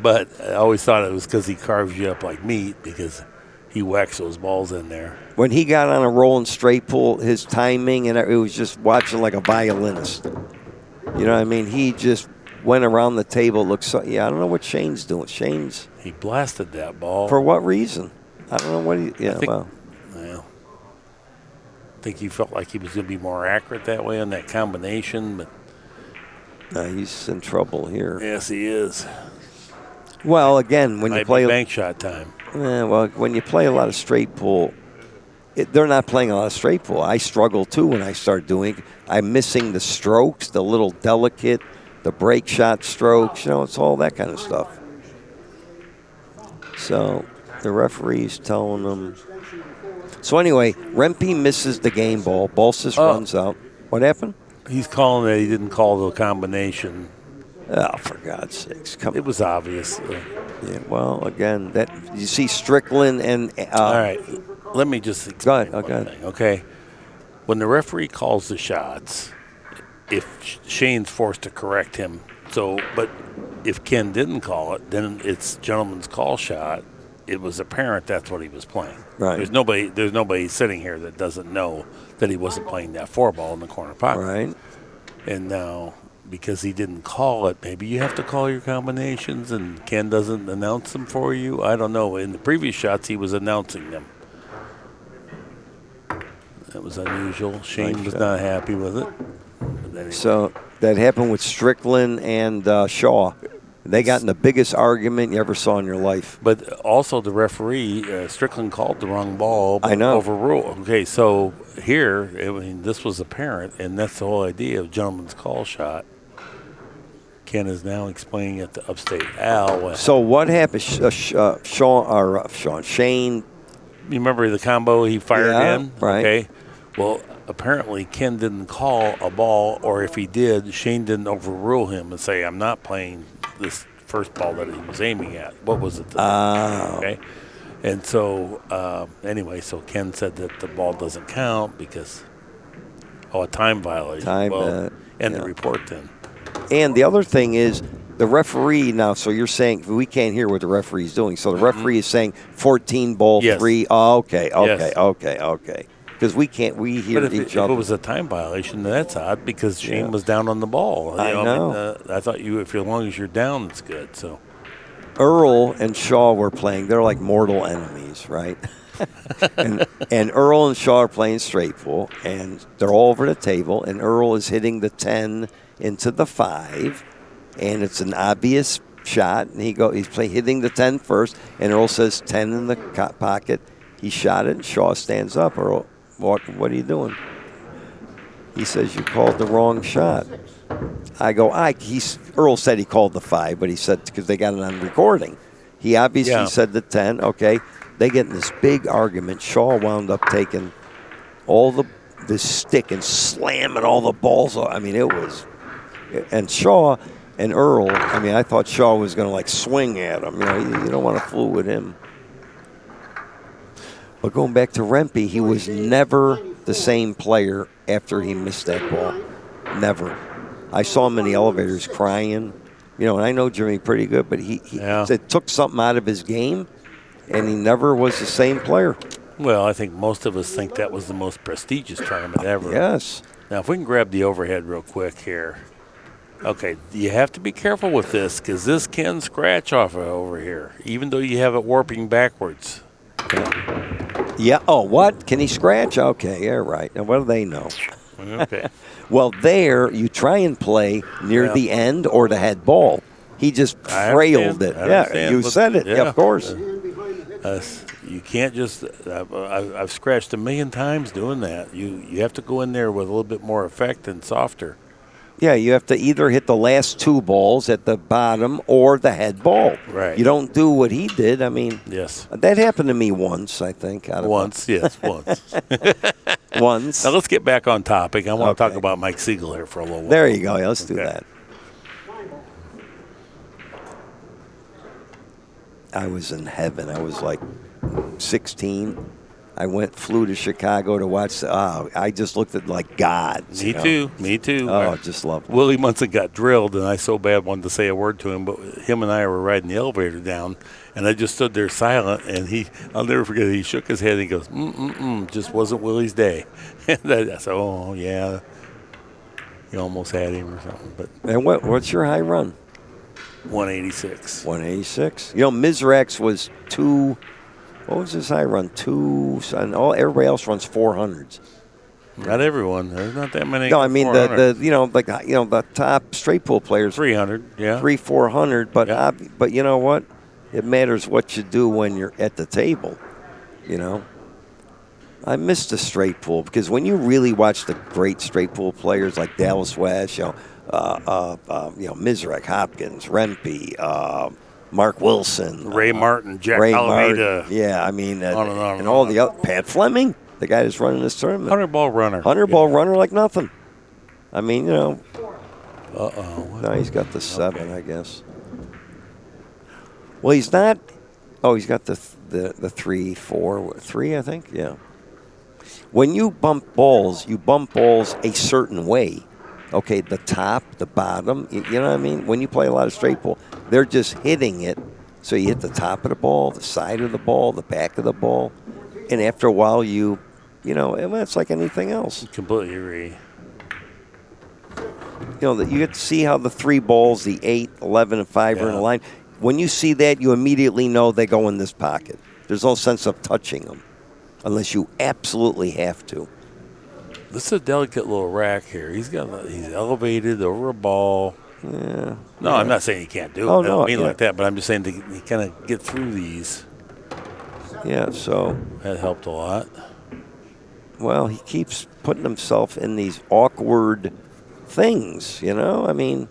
Speaker 2: but I always thought it was because he carves you up like meat because he whacks those balls in there.
Speaker 3: When he got on a roll in straight pool, his timing and it was just watching like a violinist. You know what I mean? He just went around the table. I don't know what Shane's doing.
Speaker 2: He blasted that ball.
Speaker 3: For what reason? I don't know what he. Yeah,
Speaker 2: Well, I think he felt like he was going to be more accurate that way on that combination, but
Speaker 3: he's in trouble here.
Speaker 2: yes, he is.
Speaker 3: Well, again, when
Speaker 2: Might
Speaker 3: you play
Speaker 2: be bank shot time.
Speaker 3: when you play a lot of straight pool, they're not playing a lot of straight pool. I struggle too when I start doing it. I'm missing the strokes, the little delicate, the break shot strokes. It's all that kind of stuff. So the referee's telling them. So anyway, Rempe misses the game ball. Balsas runs out. What happened?
Speaker 2: He's calling that he didn't call the combination.
Speaker 3: Oh, for God's sakes!
Speaker 2: It was obvious.
Speaker 3: Yeah. Well, again, that you see Strickland and.
Speaker 2: All right. Let me just explain one thing, okay? When the referee calls the shots, if Shane's forced to correct him, but if Ken didn't call it, then it's gentleman's call shot. It was apparent that's what he was playing.
Speaker 3: Right.
Speaker 2: There's nobody sitting here that doesn't know that he wasn't playing that 4-ball in the corner pocket.
Speaker 3: Right.
Speaker 2: And now, because he didn't call it, maybe you have to call your combinations and Ken doesn't announce them for you. I don't know. In the previous shots, he was announcing them. That was unusual. Shane was not happy with it. Anyway.
Speaker 3: So that happened with Strickland and Shaw. They got in the biggest argument you ever saw in your life.
Speaker 2: But also the referee, Strickland called the wrong ball.
Speaker 3: I know.
Speaker 2: Overruled. Okay, so here, this was apparent, and that's the whole idea of gentleman's call shot. Ken is now explaining it to Upstate Al.
Speaker 3: So what happened? Shane.
Speaker 2: You remember the combo he fired in?
Speaker 3: Right.
Speaker 2: Okay. Well, apparently Ken didn't call a ball, or if he did, Shane didn't overrule him and say, I'm not playing this first ball that he was aiming at. What was it? Okay. And so, anyway, so Ken said that the ball doesn't count because, a time violation. The report then.
Speaker 3: And the other thing is, the referee now, so you're saying we can't hear what the referee's doing. So the referee is saying 14 ball 3. Oh, okay. Because we hear each other.
Speaker 2: If it was a time violation, then that's odd because Shane was down on the ball.
Speaker 3: I know.
Speaker 2: I thought as long as you're down, it's good. So
Speaker 3: Earl and Shaw were playing. They're like mortal enemies, right? and Earl and Shaw are playing straight pool, and they're all over the table. And Earl is hitting the 10 into the 5, and it's an obvious shot. And he's hitting the 10 first, and Earl says 10 in the pocket. He shot it, and Shaw stands up. Earl, what are you doing? He says, you called the wrong shot. I go, Earl said he called the 5, but he said, because they got it on recording. He obviously said the 10. Okay. They get in this big argument. Shaw wound up taking all this stick and slamming all the balls. I mean, it was. And Shaw and Earl, I thought Shaw was going to swing at him. You don't want to fool with him. But going back to Rempe, he was never the same player after he missed that ball. Never. I saw him in the elevators crying. And I know Jimmy pretty good, but he it took something out of his game, and he never was the same player.
Speaker 2: Well, I think most of us think that was the most prestigious tournament ever.
Speaker 3: Yes.
Speaker 2: Now, if we can grab the overhead real quick here. Okay, you have to be careful with this because this can scratch off over here, even though you have it warping backwards.
Speaker 3: Yeah. Oh, what? Can he scratch? Okay, yeah, right. Now, what do they know?
Speaker 2: Okay.
Speaker 3: Well, there, you try and play near the end or the head ball. He just trailed it. Yeah, you said it. Yeah, of course.
Speaker 2: You can't just I've scratched a million times doing that. You have to go in there with a little bit more effect and softer.
Speaker 3: Yeah, you have to either hit the last 2 balls at the bottom or the head ball.
Speaker 2: Right.
Speaker 3: You don't do what he did.
Speaker 2: Yes.
Speaker 3: That happened to me once, I think.
Speaker 2: Once.
Speaker 3: Once.
Speaker 2: Now let's get back on topic. I want to talk about Mike Sigel here for a little while.
Speaker 3: There you go. Yeah, let's do that. I was in heaven. I was like 16. I flew to Chicago to watch. I just looked at like God.
Speaker 2: Me too.
Speaker 3: Oh, just love it.
Speaker 2: Willie Munson got drilled, and I so bad wanted to say a word to him, but him and I were riding the elevator down, and I just stood there silent, and I'll never forget it. He shook his head, and he goes, just wasn't Willie's day. And I said, oh, yeah, you almost had him or something. But
Speaker 3: and what's your high run?
Speaker 2: 186.
Speaker 3: 186. Mizrax was 2 What was his high run? 2. And everybody else runs 400s.
Speaker 2: Not everyone. There's not that many.
Speaker 3: No, I mean the top straight pool players.
Speaker 2: 300. Yeah.
Speaker 3: 400. But
Speaker 2: Yeah.
Speaker 3: but you know what? It matters what you do when you're at the table. You know. I miss the straight pool because when you really watch the great straight pool players like Dallas West, Mizrek, Hopkins, Rempe, Mark Wilson,
Speaker 2: Ray Martin, Jack
Speaker 3: Ray
Speaker 2: Alameda.
Speaker 3: Martin, yeah, I mean,
Speaker 2: on
Speaker 3: and all the other Pat Fleming, the guy that's running this tournament,
Speaker 2: 100-ball runner.
Speaker 3: 100-ball runner like nothing. I mean, you know.
Speaker 2: Uh-oh.
Speaker 3: No, he's got the 7, I guess. Well, he's not. Oh, he's got the 3, 4, 3, I think. Yeah. When you bump balls a certain way. Okay, the top, the bottom, you know what I mean? When you play a lot of straight pool, they're just hitting it. So you hit the top of the ball, the side of the ball, the back of the ball. And after a while, it's like anything else.
Speaker 2: Completely agree.
Speaker 3: You get to see how the 3 balls, the 8, 11, and 5 are in a line. When you see that, you immediately know they go in this pocket. There's no sense of touching them unless you absolutely have to.
Speaker 2: This is a delicate little rack here. He's elevated over a ball.
Speaker 3: Yeah.
Speaker 2: No, I'm not saying he can't do it.
Speaker 3: Oh,
Speaker 2: I don't
Speaker 3: no,
Speaker 2: mean like that, but I'm just saying he kind of get through these.
Speaker 3: Yeah, so.
Speaker 2: That helped a lot.
Speaker 3: Well, he keeps putting himself in these awkward things, I mean,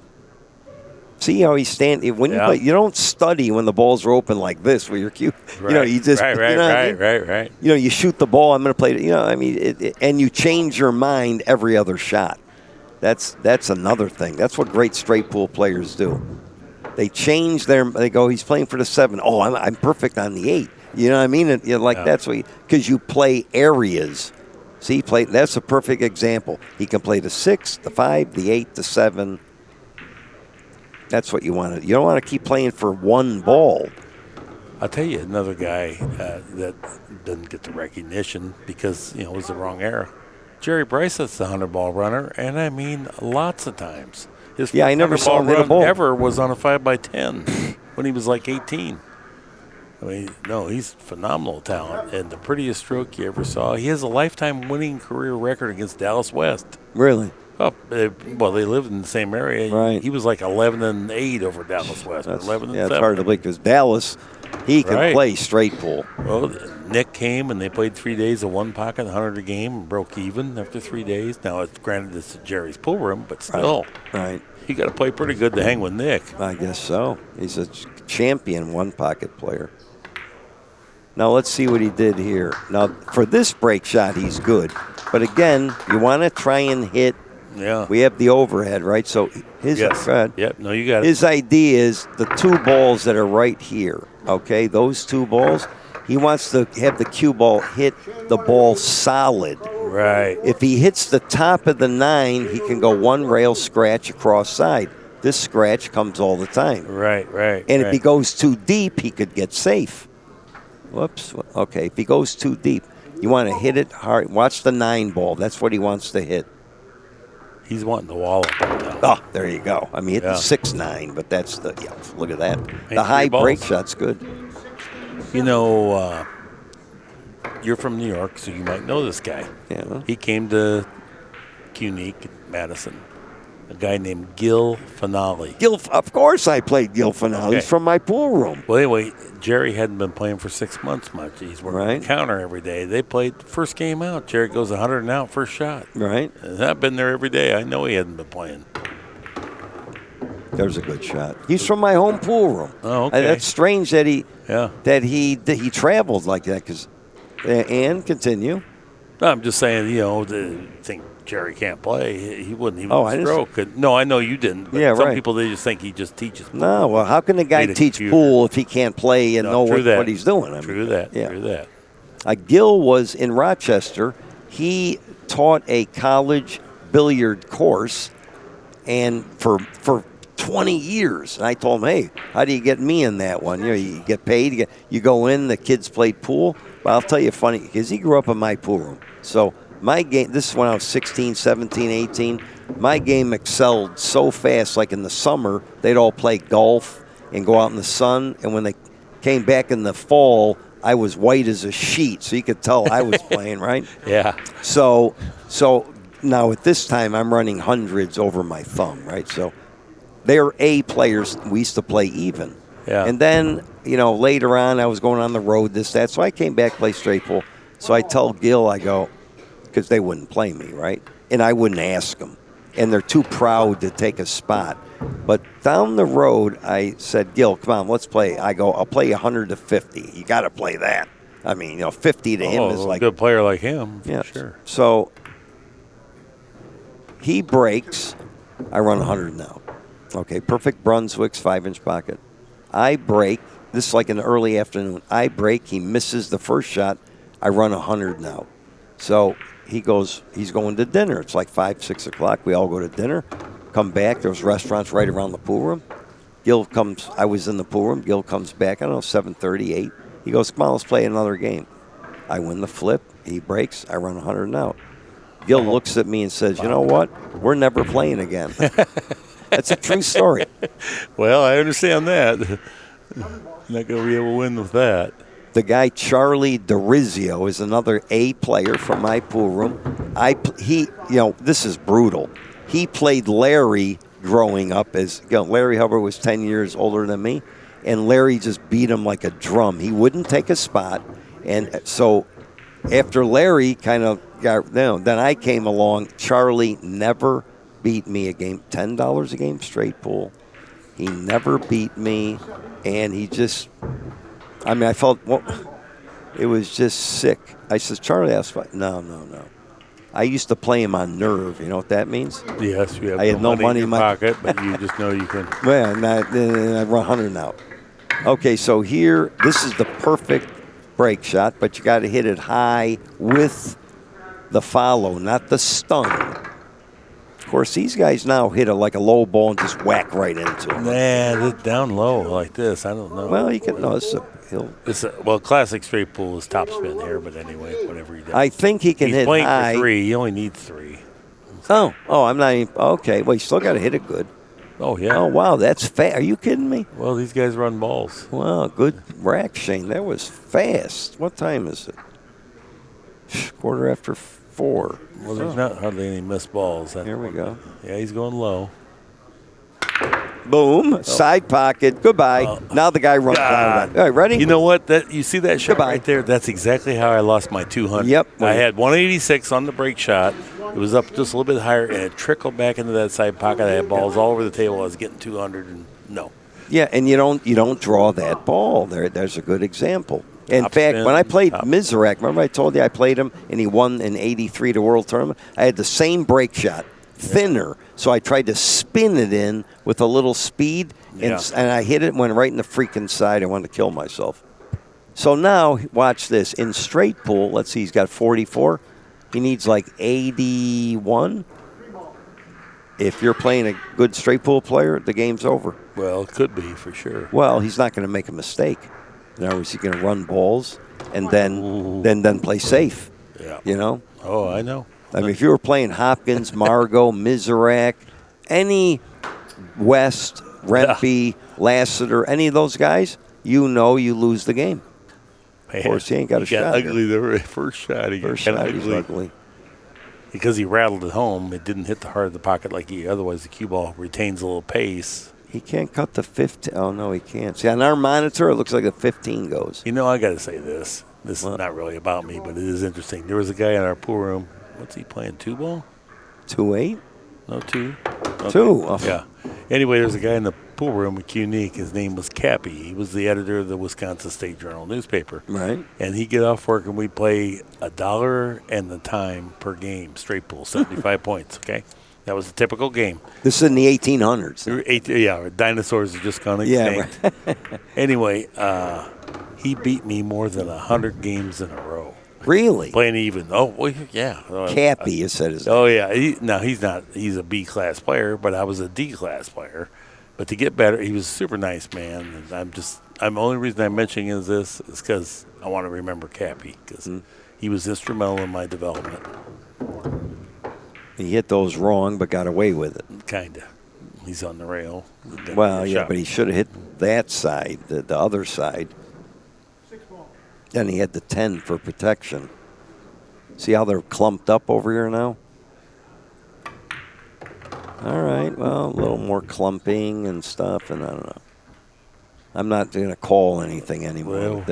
Speaker 3: see how he's standing. When you play, you don't study when the balls are open like this where you're cute.
Speaker 2: Right.
Speaker 3: You just.
Speaker 2: Right.
Speaker 3: You shoot the ball, I'm going to play it. And you change your mind every other shot. That's another thing. That's what great straight pool players do. They change they go, he's playing for the 7. Oh, I'm perfect on the 8. You know what I mean? That's what because you play areas. See, that's a perfect example. He can play the 6, the 5, the 8, the 7. That's what you want to. You don't want to keep playing for one ball.
Speaker 2: I'll tell you another guy that doesn't get the recognition because it was the wrong era. Jerry Bryce is the 100-ball runner, and I mean lots of times. His
Speaker 3: I never saw him hit a ball
Speaker 2: ever was on a 5x10 when he was like 18. I mean, no, he's phenomenal talent and the prettiest stroke you ever saw. He has a lifetime winning career record against Dallas West.
Speaker 3: Really?
Speaker 2: Oh, they lived in the same area.
Speaker 3: Right.
Speaker 2: He was like 11-8 over Dallas West. 11-7.
Speaker 3: Yeah, it's hard to believe because Dallas, he can play straight pool.
Speaker 2: Well, Nick came and they played 3 days of one pocket, 100 a game, and broke even after 3 days. Now, granted, it's Jerry's pool room, but still.
Speaker 3: Right.
Speaker 2: You got to play pretty good to hang with Nick.
Speaker 3: I guess so. He's a champion one-pocket player. Now, let's see what he did here. Now, for this break shot, he's good. But, again, you want to try and hit.
Speaker 2: Yeah.
Speaker 3: We have the overhead, right? So his
Speaker 2: Yep. No, you got it.
Speaker 3: His idea is the 2 balls that are right here, okay? Those 2 balls, he wants to have the cue ball hit the ball solid.
Speaker 2: Right.
Speaker 3: If he hits the top of the 9, he can go 1 rail scratch across side. This scratch comes all the time.
Speaker 2: Right.
Speaker 3: And if he goes too deep, he could get safe. Whoops. Okay, if he goes too deep, you want to hit it hard. Watch the 9 ball. That's what he wants to hit.
Speaker 2: He's wanting to wall up now.
Speaker 3: Oh, there you go. I mean, hit the 6-9, but that's look at that.
Speaker 2: Ain't
Speaker 3: The high
Speaker 2: 3 balls.
Speaker 3: break shot's good.
Speaker 2: You're from New York, so you might know this guy.
Speaker 3: Yeah.
Speaker 2: He came to Unique, Madison. A guy named Gil Finale.
Speaker 3: Of course I played Gil Finale. He's from my pool room.
Speaker 2: Well, anyway, Jerry hadn't been playing for 6 months much. He's working the counter every day. They played the first game out. Jerry goes 100 and out, first shot.
Speaker 3: Right.
Speaker 2: And I've been there every day. I know he hadn't been playing.
Speaker 3: There's a good shot. He's from my home pool room.
Speaker 2: Oh, okay.
Speaker 3: That's strange that he traveled like that. And continue.
Speaker 2: No, I'm just saying, to think Jerry can't play, he wouldn't even stroke. No, I know you didn't. But some people, they just think he just teaches pool.
Speaker 3: No, well, how can a guy teach pool if he can't play and know what he's doing?
Speaker 2: True that.
Speaker 3: Gil was in Rochester. He taught a college billiard course and for 20 years. And I told him, hey, how do you get me in that one? You get paid. You go in, the kids play pool. But I'll tell you funny, because he grew up in my pool room. So my game, this is when I was 16, 17, 18. My game excelled so fast, like in the summer, they'd all play golf and go out in the sun. And when they came back in the fall, I was white as a sheet, so you could tell I was playing, right?
Speaker 2: Yeah.
Speaker 3: So now at this time, I'm running hundreds over my thumb, right? So they're A players. We used to play even.
Speaker 2: Yeah.
Speaker 3: And then, later on, I was going on the road, this, that. So I came back, play straight pool. So I tell Gil, I go, because they wouldn't play me, right? And I wouldn't ask them. And they're too proud to take a spot. But down the road, I said, Gil, come on, let's play. I go, I'll play 100 to 50. You got to play that. I mean, 50 to him is like
Speaker 2: a good player like him,
Speaker 3: yeah.
Speaker 2: for sure.
Speaker 3: So he breaks. I run 100 now. Okay, perfect Brunswick's 5-inch pocket. I break. This is like in the early afternoon. I break. He misses the first shot. I run 100 now. So he goes, he's going to dinner. It's like 5, 6 o'clock. We all go to dinner. Come back. There was restaurants right around the pool room. Gil comes. I was in the pool room. Gil comes back. I don't know, 7:30, 8. He goes, come on, let's play another game. I win the flip. He breaks. I run 100 and out. Gil looks at me and says, you know what? We're never playing again. That's a true story.
Speaker 2: Well, I understand that. Not going to be able to win with that.
Speaker 3: The guy Charlie DeRizio is another A player from my pool room. This is brutal. He played Larry growing up Larry Hubbard was 10 years older than me, and Larry just beat him like a drum. He wouldn't take a spot, and so after Larry kind of got down, then I came along. Charlie never beat me a game, $10 a game straight pool. He never beat me, and he just, I felt, it was just sick. I said, Charlie, no. I used to play him on nerve. You know what that means?
Speaker 2: Yes, you have
Speaker 3: I had no money
Speaker 2: in your pocket, but you just know you can.
Speaker 3: Well, and I run 100 now. Okay, so here, this is the perfect break shot, but you got to hit it high with the follow, not the stun. Of course, these guys now hit like a low ball and just whack right into it.
Speaker 2: Nah, down low like this. I don't know.
Speaker 3: Well, you can. No, it's a hill.
Speaker 2: Classic straight pool is top spin here, but anyway, whatever he does.
Speaker 3: I think he can hit
Speaker 2: playing
Speaker 3: high.
Speaker 2: For 3. He only needs 3.
Speaker 3: Oh, I'm not even. Okay, well, you still got to hit it good.
Speaker 2: Oh, yeah.
Speaker 3: Oh, wow, that's fast. Are you kidding me?
Speaker 2: Well, these guys run balls.
Speaker 3: Wow, good rack, Shane. That was fast. What time is it? 4:15.
Speaker 2: Well, there's not hardly any missed balls.
Speaker 3: Here we go.
Speaker 2: Yeah, he's going low.
Speaker 3: Boom. Side pocket. Goodbye. Now the guy runs down. All right, ready?
Speaker 2: You know what? You see that shot
Speaker 3: Goodbye.
Speaker 2: right there? That's exactly how I lost my 200.
Speaker 3: Yep.
Speaker 2: I had 186 on the break shot. It was up just a little bit higher, and it trickled back into that side pocket. I had balls all over the table. I was getting 200, and no.
Speaker 3: Yeah, and you don't draw that ball. There's a good example. In fact, when I played Mizrak, remember I told you I played him and he won in '83 the World Tournament? I had the same break shot, thinner, so I tried to spin it in with a little speed, and I hit it, went right in the freaking side. I wanted to kill myself. So now, watch this. In straight pool, let's see, he's got 44. He needs like 81. If you're playing a good straight pool player, the game's over.
Speaker 2: Well, it could be for sure.
Speaker 3: Well, he's not going to make a mistake. In other words, he's going to run balls and then play safe.
Speaker 2: Yeah.
Speaker 3: You know?
Speaker 2: Oh, I know.
Speaker 3: I mean, if you were playing Hopkins, Margot, Mizrak, any West, Rempe, Lassiter, any of those guys, you lose the game.
Speaker 2: Man,
Speaker 3: of course, he ain't got a shot.
Speaker 2: Ugly the first shot. He
Speaker 3: First
Speaker 2: got
Speaker 3: shot, he's ugly.
Speaker 2: Because he rattled it home, it didn't hit the heart of the pocket like otherwise the cue ball retains a little pace.
Speaker 3: He can't cut the 15. Oh, no, he can't. See, on our monitor, it looks like the 15 goes.
Speaker 2: You know, I got to say this. This is not really about me, but it is interesting. There was a guy in our pool room. What's he playing, 2-ball?
Speaker 3: 2-8?
Speaker 2: No, 2. Okay.
Speaker 3: 2. Oh.
Speaker 2: Yeah. Anyway, there's a guy in the pool room with Unique. His name was Cappy. He was the editor of the Wisconsin State Journal newspaper.
Speaker 3: Right.
Speaker 2: And he'd get off work and we'd play $1 and the time per game, straight pool, 75 points, okay? That was a typical game.
Speaker 3: This is in the 1800s.
Speaker 2: Yeah, dinosaurs are just gone extinct. Yeah, right. Anyway, he beat me more than 100 games in a row.
Speaker 3: Really?
Speaker 2: Playing even. Oh, well, yeah.
Speaker 3: Cappy, you said his name.
Speaker 2: Oh, yeah. He's not. He's a B-class player, but I was a D-class player. But to get better, he was a super nice man. And the only reason I'm mentioning this is because I want to remember Cappy, because he was instrumental in my development.
Speaker 3: He hit those wrong, but got away with it.
Speaker 2: Kind of. He's on the rail.
Speaker 3: Well, yeah, but he should have hit that side, the other side. Then he had the 10 for protection. See how they're clumped up over here now? All right, well, a little more clumping and stuff, and I don't know. I'm not going to call anything anymore.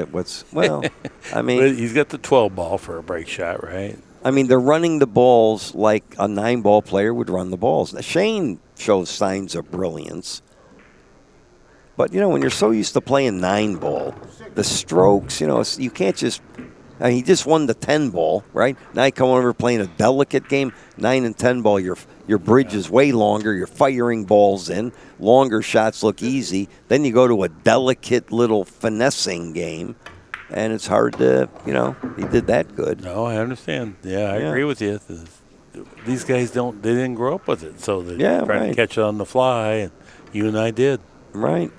Speaker 3: I mean,
Speaker 2: But he's got the 12 ball for a break shot, right?
Speaker 3: I mean, they're running the balls like a 9-ball player would run the balls. Now, Shane shows signs of brilliance. But, when you're so used to playing 9-ball, the strokes, you can't just – he just won the 10-ball, right? Now you come over playing a delicate game, 9 and 10-ball, your bridge is way longer. You're firing balls in. Longer shots look easy. Then you go to a delicate little finessing game. And it's hard to, he did that good.
Speaker 2: No, I understand. Yeah, I agree with you. These guys they didn't grow up with it, so they're trying to catch it on the fly, and you and I did.
Speaker 3: Right.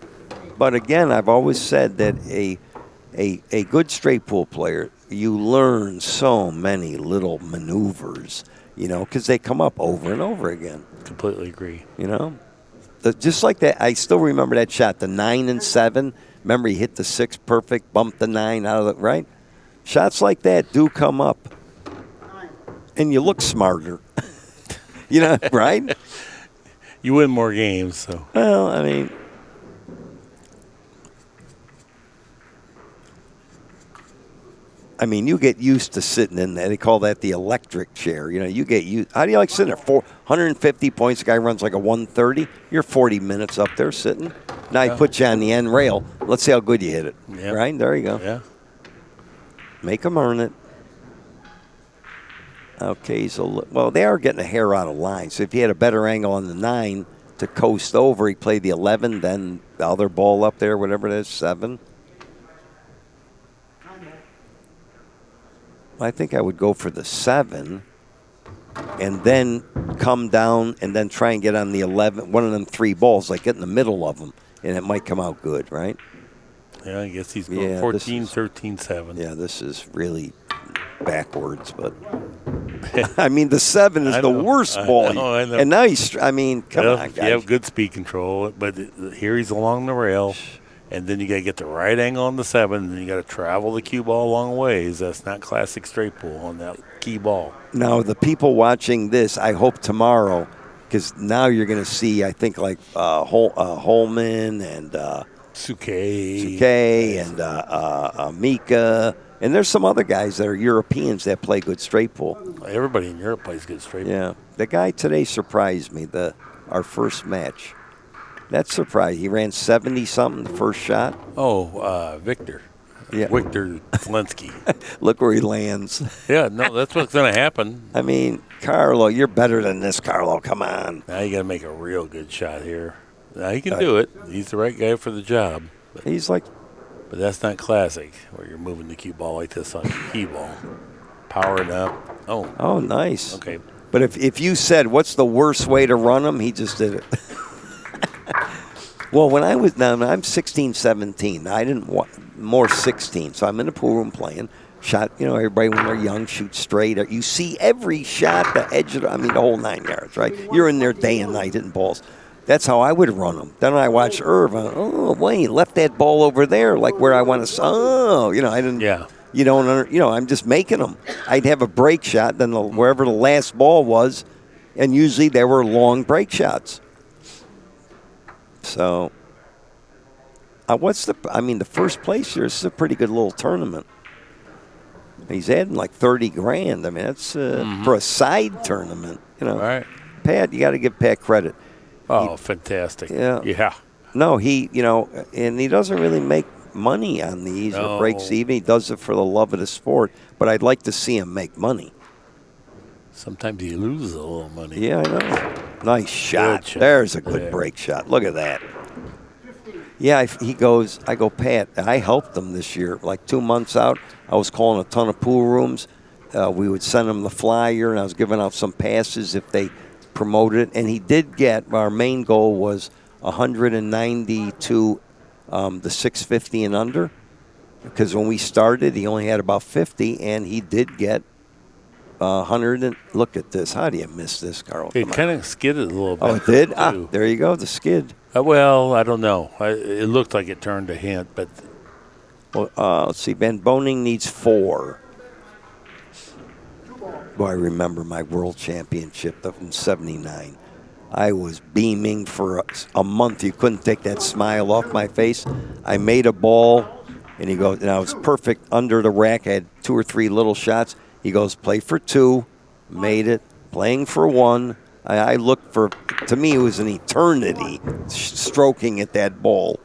Speaker 3: But again, I've always said that a good straight pool player, you learn so many little maneuvers, because they come up over and over again.
Speaker 2: Completely agree.
Speaker 3: Just like that, I still remember that shot, the 9 and 7. Remember, he hit the 6 perfect, bumped the 9 out of the right. Shots like that do come up, and you look smarter. Right?
Speaker 2: You win more games, so.
Speaker 3: Well, I mean, you get used to sitting in there. They call that the electric chair. You get used. How do you like sitting there? 450 points. The guy runs like a 130. You're 40 minutes up there sitting. Now he puts you on the end rail. Let's see how good you hit it.
Speaker 2: Yep.
Speaker 3: Right? There you go.
Speaker 2: Yeah.
Speaker 3: Make them earn it. Okay, so, they are getting a hair out of line. So if he had a better angle on the 9 to coast over, he played the 11, then the other ball up there, whatever it is, 7. I think I would go for the 7 and then come down and then try and get on the 11, one of them 3 balls, like get in the middle of them, and it might come out good, right?
Speaker 2: Yeah, I guess he's going 14, 13, 7.
Speaker 3: Yeah, this is really backwards, but I mean, the 7 is the worst ball.
Speaker 2: I know.
Speaker 3: And now come on, guys.
Speaker 2: You have good speed control, but here he's along the rail. And then you got to get the right angle on the 7, and then you got to travel the cue ball a long ways. That's not classic straight pool on that key ball.
Speaker 3: Now, the people watching this, I hope tomorrow, because now you're going to see, I think, like Holman and
Speaker 2: Suke
Speaker 3: and Mika. And there's some other guys that are Europeans that play good straight pool.
Speaker 2: Everybody in Europe plays good straight pool.
Speaker 3: Yeah. The guy today surprised me, our first match. That surprised. He ran 70-something the first shot.
Speaker 2: Victor.
Speaker 3: Yeah.
Speaker 2: Victor Zelensky.
Speaker 3: Look where he lands.
Speaker 2: Yeah, no, that's what's going to happen.
Speaker 3: I mean, Carlo, you're better than this, Carlo. Come on.
Speaker 2: Now you got to make a real good shot here. Now he can do it. He's the right guy for the job. But that's not classic, where you're moving the cue ball like this on your key ball. Powering up.
Speaker 3: Oh, nice.
Speaker 2: Okay.
Speaker 3: But if you said, what's the worst way to run them, he just did it. Well, I'm 16, 17. I didn't want more 16. So I'm in the pool room playing. Shot, everybody when they're young shoots straight. You see every shot, the edge of the whole 9 yards, right? You're in there day and night hitting balls. That's how I would run them. Then I watched Irv. Wait, left that ball over there, like where I want to. I didn't.
Speaker 2: Yeah.
Speaker 3: I'm just making them. I'd have a break shot, then wherever the last ball was, and usually they were long break shots. So, the first place here is a pretty good little tournament. He's adding like 30 grand. I mean, that's for a side tournament,
Speaker 2: Right.
Speaker 3: Pat, you got to give Pat credit.
Speaker 2: Fantastic.
Speaker 3: Yeah.
Speaker 2: Yeah.
Speaker 3: No, and he doesn't really make money on these or breaks even. He does it for the love of the sport, but I'd like to see him make money.
Speaker 2: Sometimes he loses a little money.
Speaker 3: Yeah, I know. Nice shot. There's a good break shot. Look at that. Yeah, I go, Pat, I helped him this year. Like 2 months out, I was calling a ton of pool rooms. We would send him the flyer, and I was giving out some passes if they promoted it. And he did get, our main goal was 190 to the 650 and under. Because when we started, he only had about 50, and he did get 100. And look at this. How do you miss this, Carl?
Speaker 2: It kind of skidded a little bit.
Speaker 3: Oh, it did? There you go, the skid.
Speaker 2: Well, I don't know. It looked like it turned a hint, but
Speaker 3: Well, let's see. Van Boening needs 4. Boy, I remember my world championship in '79. I was beaming for a month. You couldn't take that smile off my face. I made a ball, and he goes, and I was perfect under the rack. I had 2 or 3 little shots. He goes, play for 2, made it, playing for 1. I looked for, to me, it was an eternity stroking at that ball.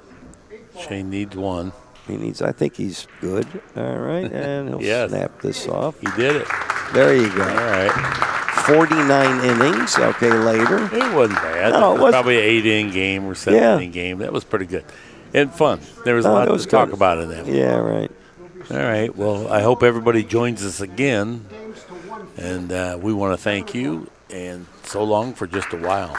Speaker 2: Shane needs 1.
Speaker 3: He needs, I think he's good. All right, and he'll
Speaker 2: Yes.
Speaker 3: snap this off.
Speaker 2: He did it.
Speaker 3: There you go.
Speaker 2: All right.
Speaker 3: 49 innings, okay, later.
Speaker 2: It wasn't bad.
Speaker 3: No, it
Speaker 2: It was
Speaker 3: wasn't.
Speaker 2: probably an 8-inning game or 7-inning game. That was pretty good. And fun. There was a lot to talk about in that.
Speaker 3: Yeah, right.
Speaker 2: All right. Well, I hope everybody joins us again. And we want to thank you. And so long for just a while.